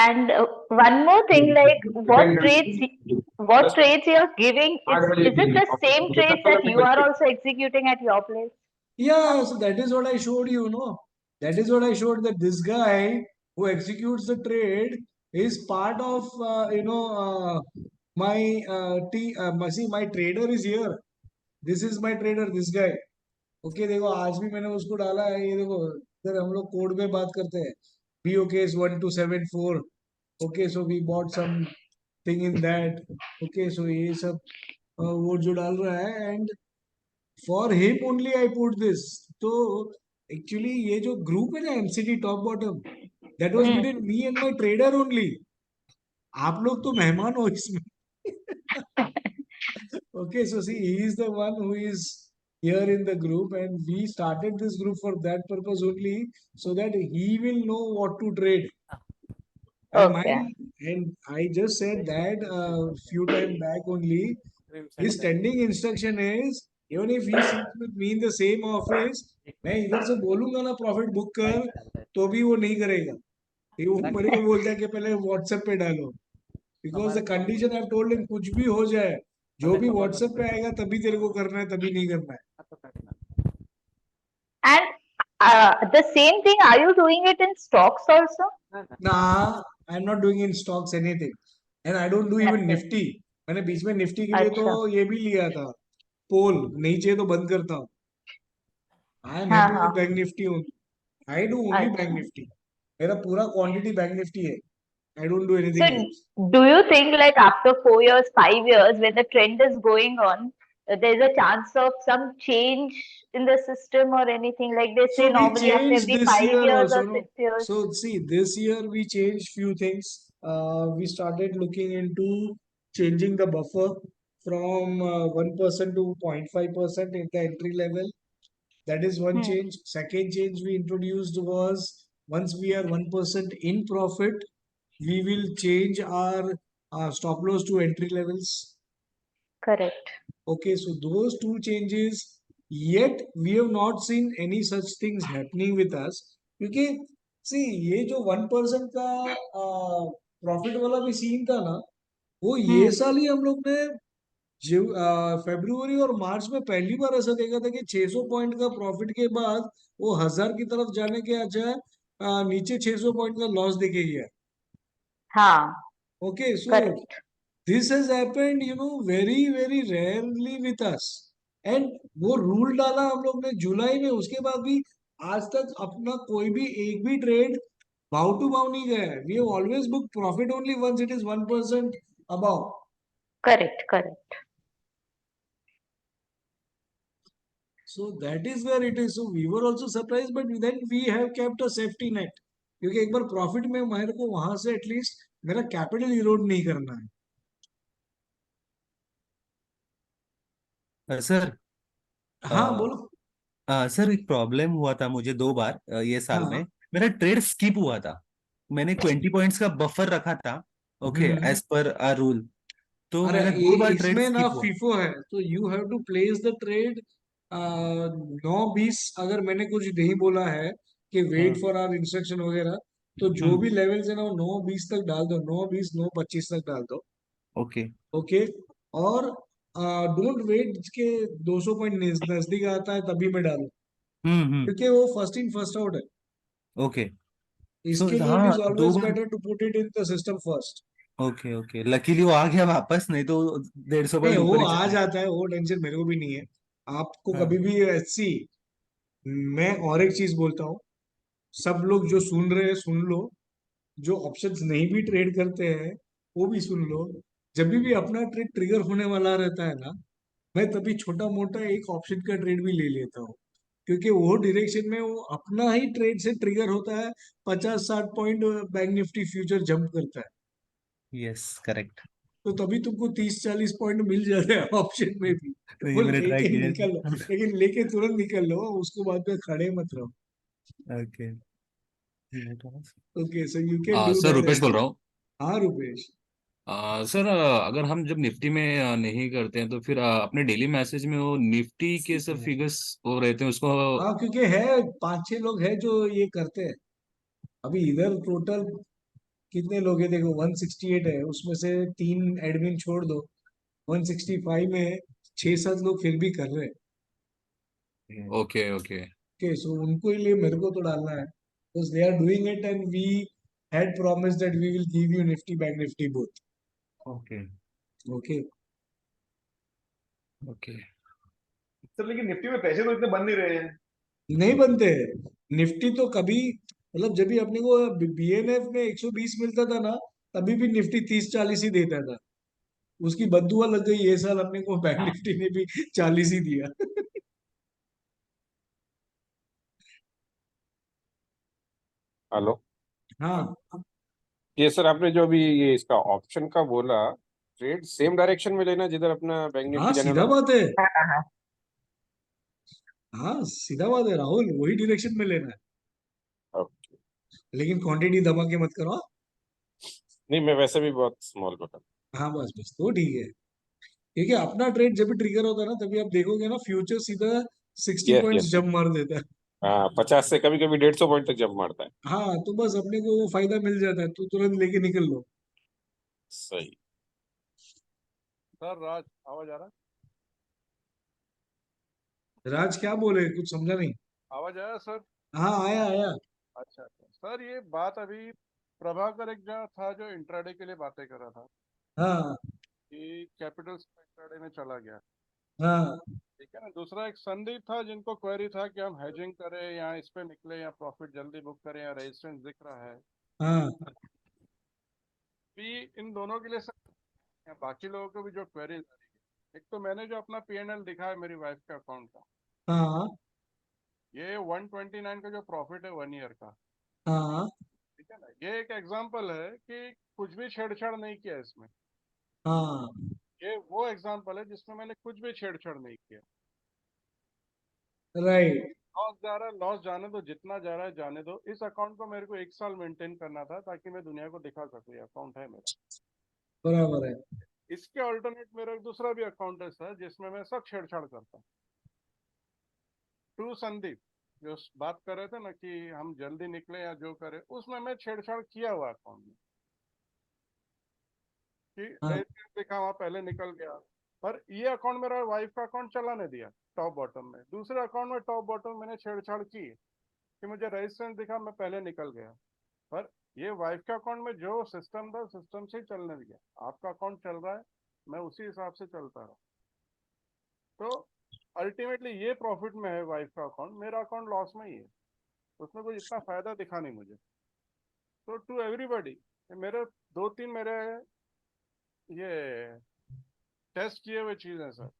And one more thing, like what trades you are giving, is it the same trades that you are also executing at your place? Yeah, so that is what I showed you, no? That is what I showed, that this guy who executes the trade is part of, my trader is here. This is my trader, this guy. Okay, देखो आज भी मैंने उसको डाला है. ये देखो इधर हम लोग कोड पे बात करते हैं. BOK is 1274. Okay, so we bought some thing in that. Okay, so ये सब वो जो डाल रहा है, and for him only I put this. तो actually ये जो group है ना MCD top bottom, that was between me and my trader only. आप लोग तो मेहमान हो इसमें. Okay, so see, he is the one who is here in the group, and we started this group for that purpose only, so that he will know what to trade. And And I just said that few time back only. His standing instruction is even if he sits with me in the same office, मैं इधर से बोलूंगा ना प्रॉफिट बुक कर तो भी वो नहीं करेगा. वो मेरे को बोलता है कि पहले व्हाट्सएप पे डालो. Because the condition I told him कुछ भी हो जाए जो भी व्हाट्सएप पे आएगा तभी तेरे को करना है तभी नहीं करना है. And the same thing, are you doing it in stocks also? Nah, I'm not doing in stocks anything. And I don't do even Nifty. मैंने बीच में निफ्टी के लिए तो ये भी लिया था पोल. नहीं चाहिए तो बंद करता हूँ. I am happy with bank Nifty only. I do only bank Nifty. मेरा पूरा क्वांटिटी बैंक निफ्टी है. I don't do anything So, else. do you think like after 4 years, 5 years, when the trend is going on, there's a chance of some change in the system or anything? Like they say So we normally after changed every this 5 year years also, or no? 6 years. So see, this year we changed few things. We started looking into changing the buffer from 1% to 0.5% at the entry level. That is one change. Second change we introduced was once we are 1% in profit, we will change our stop loss to entry levels. Correct. Okay, so those two changes, yet we have not seen any such things happening with us. क्योंकि see ये जो 1% का प्रॉफिट वाला भी सीन था ना, वो ये साल ही हम लोग ने फरवरी और मार्च में पहली बार ऐसा देखा था कि 600 पॉइंट का प्रॉफिट के बाद वो 1000 की तरफ जाने के अच्छा नीचे 600 पॉइंट का लॉस देके गया. हाँ. Okay, so Correct. this has happened, you know, very very rarely with us. And वो रूल डाला हम लोग ने जुलाई में. उसके बाद भी आज तक अपना कोई भी एक भी ट्रेड भाव टू भाव नहीं गया है. We have always booked profit only once it is 1% above. Correct. Correct. So that is where it is. So we were also surprised, but then we have kept a safety net. क्योंकि एक बार प्रॉफिट में मेरे को वहां से एटलीस्ट मेरा कैपिटल इरोड नहीं करना है. सर हाँ बोलो. सर एक प्रॉब्लम हुआ था मुझे 2 बार ये साल में. हाँ. मेरा ट्रेड स्किप हुआ था. मैंने 20 पॉइंट्स का बफर रखा था. Okay, as per our rule. तो अरे मेरा 2 बार ट्रेड इसमें ना स्किप हुआ. फीफो है तो you have to place the trade 9-20. अगर मैंने कुछ नहीं बोला है कि वेट फॉर आवर इंस्ट्रक्शन वगैरह तो जो भी लेवल्स है ना वो 9-20 तक डाल दो. 9-20 9-25 तक डाल दो. ओके. ओके. और डोंट वेट के 200 पॉइंट नजदीक आता है तभी मैं डालू. क्योंकि वो फर्स्ट इन फर्स्ट आउट है. ओके. इसके लिए इट हाँ, is 2 always bar. Better to put it in the system first. Okay okay, luckily वो आ गया वापस, नहीं तो 150 नहीं पॉइंट वो ऊपर ही आ चला जाता है. वो टेंशन मेरे को भी नहीं है. आपको हाँ. कभी भी ऐसी. मैं और एक चीज बोलता हूँ. सब लोग जो सुन रहे हैं सुन लो. जो ऑप्शंस नहीं भी ट्रेड करते हैं वो भी सुन लो. जब भी अपना ट्रेड ट्रिगर होने वाला रहता है ना, मैं तभी छोटा मोटा एक ऑप्शन का ट्रेड भी ले लेता हूँ. क्योंकि वो डायरेक्शन में वो अपना ही ट्रेड से ट्रिगर होता है. 50-60 point bank Nifty future jump करता है. Yes, correct. तो तभी तुमको 30-40 पॉइंट मिल जाते हैं ऑप्शन में भी. नहीं, वो मैंने ट्राई लेके किया निकल लो. था. लेकिन लेके तुरंत निकल लो. उसको बाद में खड़े मत रहो. Okay. Okay so you can do sir that Rupesh as बोल वेल. रहा हूँ. हाँ रुपेश. सर अगर हम जब निफ्टी में नहीं करते हैं तो फिर अपने डेली मैसेज में वो निफ्टी के सब फिगर्स वो रहते हैं उसको. हाँ क्योंकि है 5-6 लोग हैं जो ये करते हैं. अभी इधर टोटल कितने लोग हैं देखो. 168 है. उसमें से 3 एडमिन छोड़ दो. 165 में 6-7 लोग फिर भी कर रहे हैं. Okay okay. ओके सो उनको लिए मेरे को तो डालना है. because they are doing it and we had promised that we will give you Nifty Bank Nifty both. Okay Okay. Okay. Sir लेकिन निफ्टी में पैसे तो इतने बन नहीं रहे हैं. नहीं बनते. निफ्टी तो कभी मतलब जब भी अपने को बीएनएफ में 120 मिलता था ना तभी भी निफ्टी 30-40 ही देता था. उसकी बद्दुआ लग गई ये साल अपने को. बैंक निफ्टी ने भी 40 ही दिया. हेलो. हाँ ये सर आपने जो अभी ये इसका ऑप्शन का बोला, ट्रेड सेम डायरेक्शन में लेना जिधर अपना बैंक हाँ निफ्टी जाने सीधा वाला. बात है. हाँ सीधा बात है राहुल. वही डायरेक्शन में लेना है. ओके. लेकिन क्वांटिटी दबा के मत करो. नहीं, मैं वैसे भी बहुत स्मॉल बटन। हाँ बस बस तो ठीक है, क्योंकि अपना ट्रेड जब भी ट्रिगर होता है ना तभी आप देखोगे ना फ्यूचर सीधा 60 यस पॉइंट्स यस। जंप मार देता है। हाँ, 50 से कभी कभी 150 पॉइंट तक जंप मारता है। हाँ तो बस अपने को वो फायदा मिल जाता है तो तुरंत लेके निकल लो। सही। सर राज आवाज आ रहा राज क्या बोले, कुछ समझा नहीं। है? आवाज आया सर? हाँ आया आया। अच्छा अच्छा सर, ये बात अभी प्रभाकर एक जो था जो इंट्राडे के लिए बातें कर रहा था हाँ कि कैपिटल्स इंट्राडे में चला गया, हाँ ठीक है ना। दूसरा एक संदीप था जिनको क्वेरी था कि हम हेजिंग करें या इस पे निकले या प्रॉफिट जल्दी बुक करें या रेजिस्टेंस दिख रहा है। हाँ भी इन दोनों के लिए सर या बाकी लोगों को भी जो क्वेरीज आ रही है, एक तो मैंने जो अपना पीएनएल दिखा है मेरी वाइफ के अकाउंट का, हाँ ये 129 का जो प्रॉफिट है 1 ईयर का, हाँ ठीक है ना। ये एक एग्जांपल है कि कुछ भी छेड़छाड़ नहीं किया इसमें। हाँ ये वो एग्जांपल है जिसमें मैंने कुछ भी छेड़छाड़ नहीं किया। राइट लॉस जा रहा है, लॉस जाने दो, जितना जा रहा है जाने दो। इस अकाउंट को मेरे को 1 साल मेंटेन करना था ताकि मैं दुनिया को दिखा सकूं ये अकाउंट है मेरा। बराबर है। इसके अल्टरनेट मेरा एक दूसरा भी अकाउंट है सर जिसमें मैं सब छेड़छाड़ करता हूँ। टू संदीप जो बात कर रहे थे ना कि हम जल्दी निकले या जो करे, उसमें मैं छेड़छाड़ किया हुआ अकाउंट में कि हाँ रेजिस्टेंस दिखा वहां पहले निकल गया। पर ये अकाउंट मेरा वाइफ का अकाउंट चलाने दिया टॉप बॉटम में। दूसरे अकाउंट में टॉप बॉटम मैंने छेड़छाड़ की कि मुझे रेजिस्टेंस दिखा मैं पहले निकल गया। पर ये वाइफ के अकाउंट में जो सिस्टम था सिस्टम से ही चलने दिया। आपका अकाउंट चल रहा है, मैं उसी हिसाब से चलता रहा। तो अल्टीमेटली ये प्रॉफिट में है वाइफ का अकाउंट, मेरा अकाउंट लॉस में ही है। उसमें कुछ इतना फायदा दिखा नहीं मुझे। तो टू एवरीबॉडी मेरे 2-3 मेरे ये टेस्ट किए हुए चीज है सर।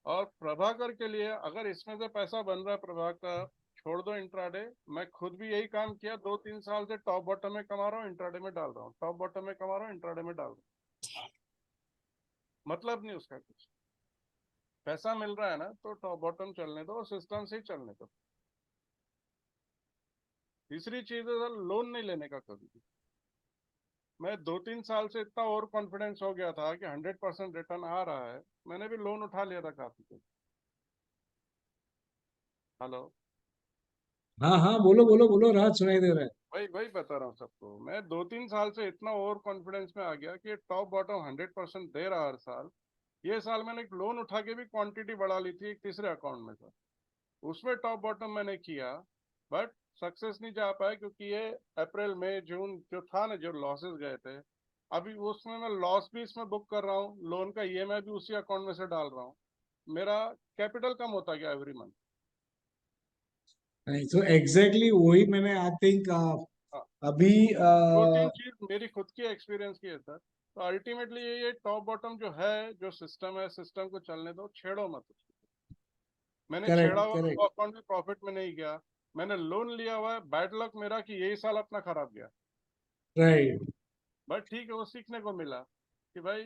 और प्रभाकर के लिए अगर इसमें से पैसा बन रहा है, प्रभाकर छोड़ दो इंट्राडे। मैं खुद भी यही काम किया, 2-3 साल से टॉप बॉटम में कमा रहा हूँ, इंट्राडे में डाल रहा हूँ, टॉप बॉटम में कमा रहा हूँ, इंट्राडे में डाल रहा हूँ। मतलब नहीं उसका कुछ, पैसा मिल रहा है ना तो टॉप बॉटम चलने दो और सिस्टम से ही चलने दो। तीसरी चीज है सर, लोन नहीं लेने का कभी भी। मैं 2-3 साल से इतना ओवर कॉन्फिडेंस हो गया था कि 100% रिटर्न आ रहा है, मैंने भी लोन उठा लिया था काफी कुछ। हेलो, हाँ हाँ बोलो बोलो बोलो, राज सुनाई दे रहा है। वही वही बता रहा हूँ सबको। मैं 2-3 साल से इतना ओवर कॉन्फिडेंस में आ गया कि टॉप बॉटम 100% दे रहा हर साल। ये साल मैंने एक लोन उठा के भी क्वांटिटी बढ़ा ली थी एक तीसरे अकाउंट में सर, उसमें टॉप बॉटम मैंने किया, बट सक्सेस नहीं जा पाया क्योंकि ये अप्रैल मई जून जो था ना, जो लॉसेस गए थे, अभी उसमें मैं लॉस भी इसमें बुक कर रहा हूँ, लोन का ईएमआई भी उसी अकाउंट में से डाल रहा हूँ। मेरा कैपिटल कम होता गया एवरी मंथ। नहीं तो एग्जैक्टली वही मैंने आई थिंक अभी 2-3 चीज मेरी खुद की एक्सपीरियंस की है सर। तो अल्टीमेटली ये टॉप बॉटम जो है, जो सिस्टम है, सिस्टम को चलने दो, छेड़ो मत उसको। मैंने छेड़ा करेक्ट हुआ करेक्ट तो अकाउंट में प्रॉफिट में नहीं गया। मैंने लोन लिया हुआ है, बैड लक मेरा कि यही साल अपना खराब गया। राइट बट ठीक है, वो सीखने को मिला कि भाई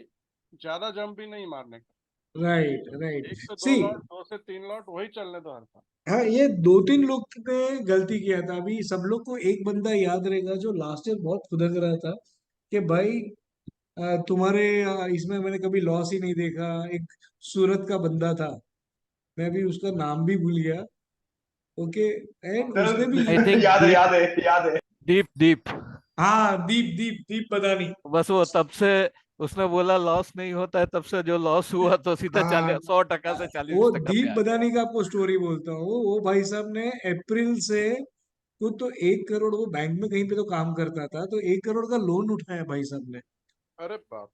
ज्यादा जंप भी नहीं मारने का, राइट राइट 1 से 2 सी। लॉट 2 से 3 लॉट वही चलने दो हर साल। हाँ ये 2-3 लोग ने गलती किया था, अभी सब लोग को एक बंदा याद रहेगा जो लास्ट ईयर बहुत खुदक रहा था कि भाई तुम्हारे इसमें मैंने कभी लॉस ही नहीं देखा। एक सूरत का बंदा था, मैं भी उसका नाम भी भूल गया। ओके, एंड उसने भी आई थिंक याद है दीप याद है याद है। दीप दीप हाँ दीप दीप दीप पता नहीं। बस वो तब से उसने बोला लॉस नहीं होता है, तब से जो लॉस हुआ तो सीधा हाँ 100% से 40 वो टका पे दीप आ गया। बदानी का आपको स्टोरी बोलता हूँ। वो भाई साहब ने अप्रैल से खुद तो 1 करोड़, वो बैंक में कहीं पे तो काम करता था, तो 1 करोड़ का लोन उठाया भाई साहब ने। अरे बाप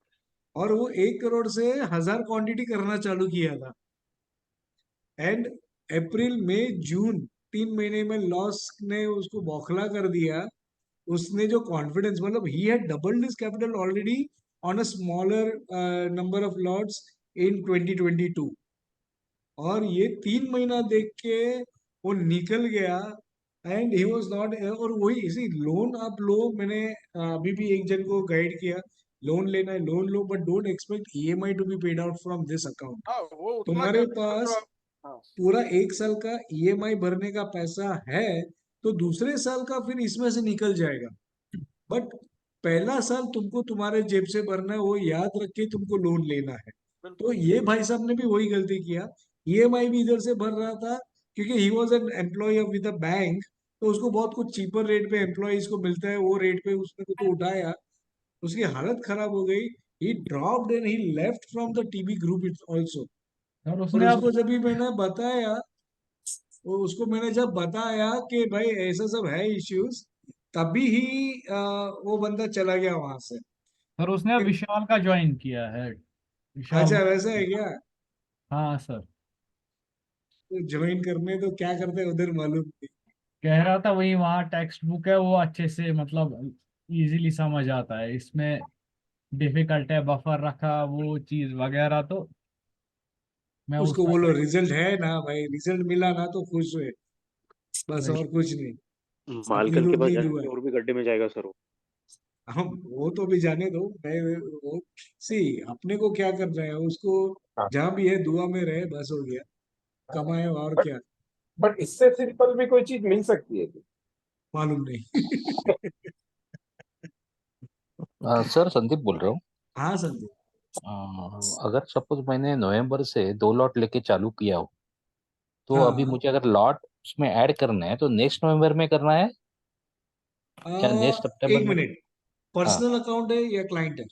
और वो 1 करोड़ से 1000 क्वांटिटी करना चालू किया था। एंड अप्रैल मई जून 3 महीने में लॉस ने उसको बौखला कर दिया। उसने जो कॉन्फिडेंस, मतलब he had doubled his capital already on a smaller number of lots in 2022। और ये 3 महीना देख के वो निकल गया। एंड ही वाज नॉट, और वही इसी लोन आप लो, मैंने अभी भी एक जन को गाइड किया, लोन लेना है लोन लो, but don't expect EMI to be paid out from this account. हाँ, वो उतना तुम्हारे कैपिटल जो पास आप, हाँ पूरा 1 साल का ईएमआई भरने का पैसा है तो दूसरे साल का फिर इसमें से निकल जाएगा। बट पहला साल तुमको तुम्हारे जेब से भरना है, वो याद रख के तुमको लोन लेना है। तो ये भाई साहब ने भी वही गलती किया, ईएमआई भी इधर से भर रहा था, क्योंकि he was an employ with a bank, तो उसको बहुत कुछ चीपर रेट पे एम्प्लॉयज को मिलता है, वो रेट पे उसने को तो उठाया, उसकी हालत खराब हो गई। ही dropped and he left from the TB group also. और और उसने अब उसको जब भी मैंने बताया, उसको मैंने जब बताया कि भाई ऐसा सब है इश्यूज, तभी ही वो बंदा चला गया वहां से। सर उसने अब विशाल का ज्वाइन किया है, विशाल। अच्छा वैसा है क्या? हाँ सर, तो ज्वाइन करने तो क्या करते हैं उधर मालूम नहीं। कह रहा था वही वहाँ टेक्स्ट बुक है, वो अच्छे से मतलब इजीली समझ आता है, इसमें डिफिकल्ट है, बफर रखा वो चीज वगैरह, तो मैं उस उसको बोलो रिजल्ट है ना भाई, रिजल्ट मिला ना तो खुश हुए, बस और कुछ नहीं। अपनी मालकन तो के पास उतनी जाने दुआ से है। और भी गड्ढे में जाएगा सर वो। हम वो तो भी जाने दो, मैं वो सी अपने को क्या कर रहे हैं उसको, हाँ जहां भी है दुआ में रहे, बस हो गया, कमाए और बट क्या। बट इससे सिंपल भी कोई चीज मिल सकती है। मालूम नहीं। सर संदीप बोल रहा हूँ। हाँ संदीप। अगर सपोज मैंने नवंबर से 2 लॉट लेके चालू किया हो, तो अभी हाँ मुझे अगर लॉट उसमें ऐड करना है तो नेक्स्ट नवंबर में करना है या नेक्स्ट सितंबर एक में? मिनट, हाँ, पर्सनल अकाउंट है या क्लाइंट है?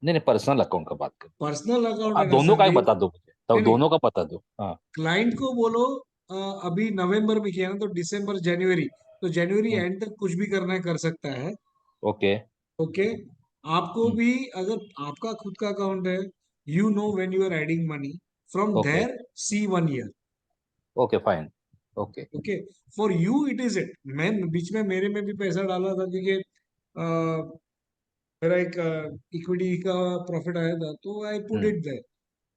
नहीं नहीं, पर्सनल अकाउंट का बात कर। पर्सनल अकाउंट है आप ना दोनों का ही संदीप। बता दो मुझे, तो नहीं नहीं, दोनों का बता दो। हाँ। क्लाइंट को बोलो अभी नवंबर में किया ना तो दिसंबर जनवरी, तो जनवरी हम्म, एंड तक कुछ भी करना है कर सकता है। ओके। ओके, आपको हम्म, भी अगर आपका खुद का अकाउंट है, you know when you are adding money from okay. There, see 1 year. Okay fine. Okay. Okay, for you it is it. मैं बीच में मेरे में भी पैसा डाला था, क्योंकि मेरा एक इक्विटी का प्रॉफिट आया था, तो I put hmm, it there,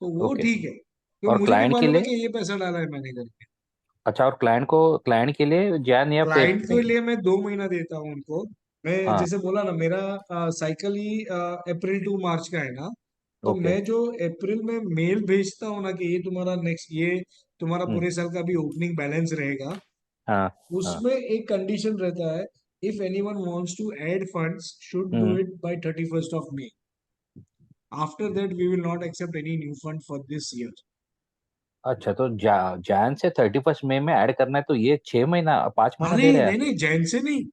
तो वो ओके। ठीक है, तो और मुझे भी क्लाइंट के मालूम है लिए? कि ये पैसा डाला है मैंने करके। अच्छा, और क्लाइंट के लिए जैन या फेब क्लाइंट के में? लिए मैं 2 महीना देता हूँ उनको। मैं हाँ। जैसे बोला ना, मेरा साइकिल ही अप्रैल टू मार्च का है ना, तो ओके। मैं जो अप्रैल में मेल भेजता हूँ ना कि ये तुम्हारा नेक्स्ट, ये तुम्हारा हम्म, पूरे साल का भी ओपनिंग बैलेंस रहेगा, हाँ। हाँ। उसमें एक कंडीशन रहता है, if anyone wants to add funds should do hmm. It by 31st of May, after that we will not accept any new fund for this year. अच्छा, तो जैन से 31 मई में ऐड करना है, तो ये 6 महीना 5 महीना अरे दे रहे हैं? नहीं नहीं, जैन से नहीं,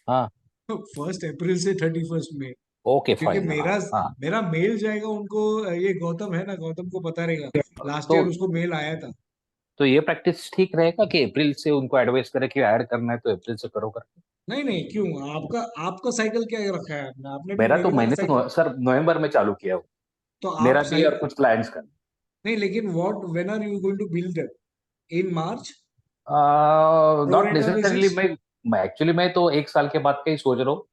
हाँ। 1 अप्रैल से 31 में, ओके क्योंकि फाइन। हाँ। मेरा हाँ। मेरा मेल जाएगा उनको। ये गौतम है ना, गौतम को पता रहेगा, लास्ट तो ईयर उसको मेल आया था। तो ये प्रैक्टिस ठीक रहेगा कि अप्रैल से उनको एडवाइस करें कि ऐड करना है तो अप्रैल से करो करके? नहीं नहीं, क्यों? आपका आपका साइकिल क्या रखा है आपने? आपने भी मेरा तो मेरी तरह मैंने तो साइकिल, सर नवंबर में चालू किया हो, तो आप मेरा भी और साइकिल, कुछ क्लाइंट्स का। नहीं लेकिन what, when are you going to build that? In March, not prorata necessarily. Basis? मैं एक्चुअली मैं तो 1 साल के बाद का ही सोच रहा हूँ,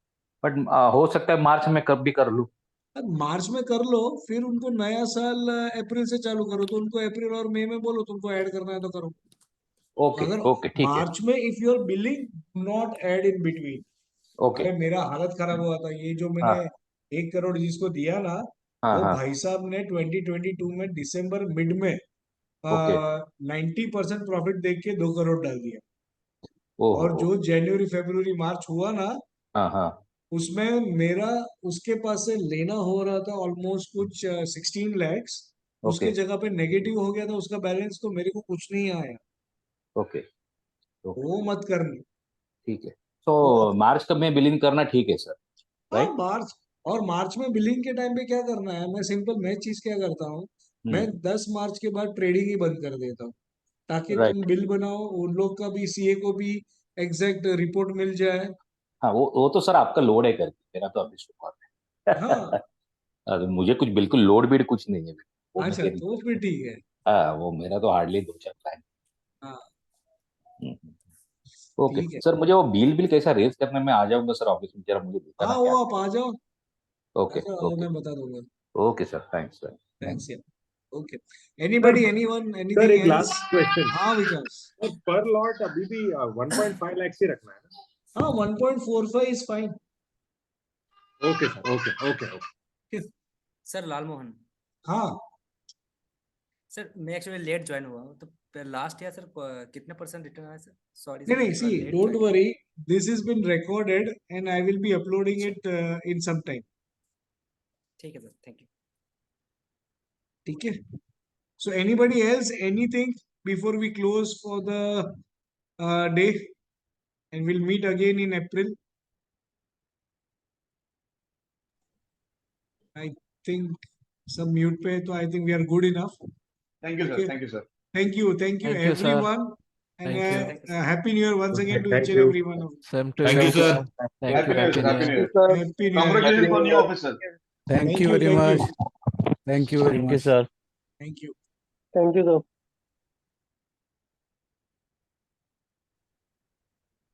बट हो सकता है मार्च में कब भी कर लूँ। मार्च में कर लो, फिर उनको नया साल अप्रैल से चालू करो, तो उनको अप्रैल और मई में बोलो तुमको ऐड करना है तो करो। ओके। अगर ओके ठीक है। मार्च में if you are billing, not add in between. Okay. अरे मेरा हालत खराब हुआ था, ये जो मैंने हाँ। 1 करोड़ जिसको दिया ना, हाँ। वो हाँ। भाई साहब ने 2022 में दिसंबर मिड में ओके। 90% प्रॉफिट देख के 2 करोड़ डाल दिया। और ओहो। जो जनवरी फरवरी मार्च हुआ ना, हाँ। हाँ। उसमें मेरा उसके पास से लेना हो रहा था ऑलमोस्ट कुछ 16 lakhs, ओके। उसके जगह पे नेगेटिव हो गया था उसका बैलेंस, तो मेरे को कुछ नहीं आया। ओके। ओके वो मत करनी। ठीक है। वो तो मार्च तक में बिलिंग करना ठीक है सर, हाँ राइट? मार्च, और मार्च में बिलिंग के टाइम पे क्या करना है, मैं सिंपल मैं चीज क्या करता हूँ, मैं हम्म। 10 मार्च के बाद ट्रेडिंग ही बंद कर देता हूँ, ताकि तुम राइट। बिल बनाओ, उन लोग का भी, सीए को भी एग्जैक्ट रिपोर्ट मिल जाए। हाँ, वो तो सर आपका लोड है करके, मेरा तो अभी शुक्र हाँ है। अरे मुझे कुछ बिल्कुल लोड बीड कुछ नहीं है, वो अच्छा, मेरी। तो फिर ठीक है। हाँ, वो मेरा तो हार्डली 2 4 क्लाइंट। हाँ ओके ठीक है। सर, मुझे वो बिल कैसा रेज करने में आ जाऊंगा सर ऑफिस में, जरा मुझे हाँ बताना वो क्या आप आ जाओ, ओके। ओके। मैं बता दूंगा। Okay sir, thanks sir. Thanks यार। Okay, sir anybody, anyone, sir anything एक एल्स? Last question. हाँ विकास। पर लॉट अभी भी 1.5 लाख ही रखना है ना? हाँ 1.45 is fine. Okay sir, okay okay okay. Sir Lal Mohan, हाँ सर मैं एक्चुअली लेट ज्वाइन हुआ हूँ, तो लास्ट ईयर सर कितने परसेंट रिटर्न आया सर? सॉरी नहीं सर, नहीं, मैं थोड़ा see, late don't join. worry, this has been recorded and I will be uploading it in some time. ठीक है सर, थैंक यू। ठीक है? So anybody else, anything before we close for the day, and we'll meet again in April. I think some mute पे, तो I think we are good enough. Thank you, sir. Okay. Thank you, sir. Thank you Thank you, sir. everyone, and Thank you. happy New Year once again to Thank each and you. every one of you. Same to Thank you, you, sir. sir. Thank Happy you. New Year, sir. Happy Happy New New Year. Year. Happy New Year. Congratulations for new office, sir. Thank you very much. Thank you, sir. Thank you. Thank you, sir.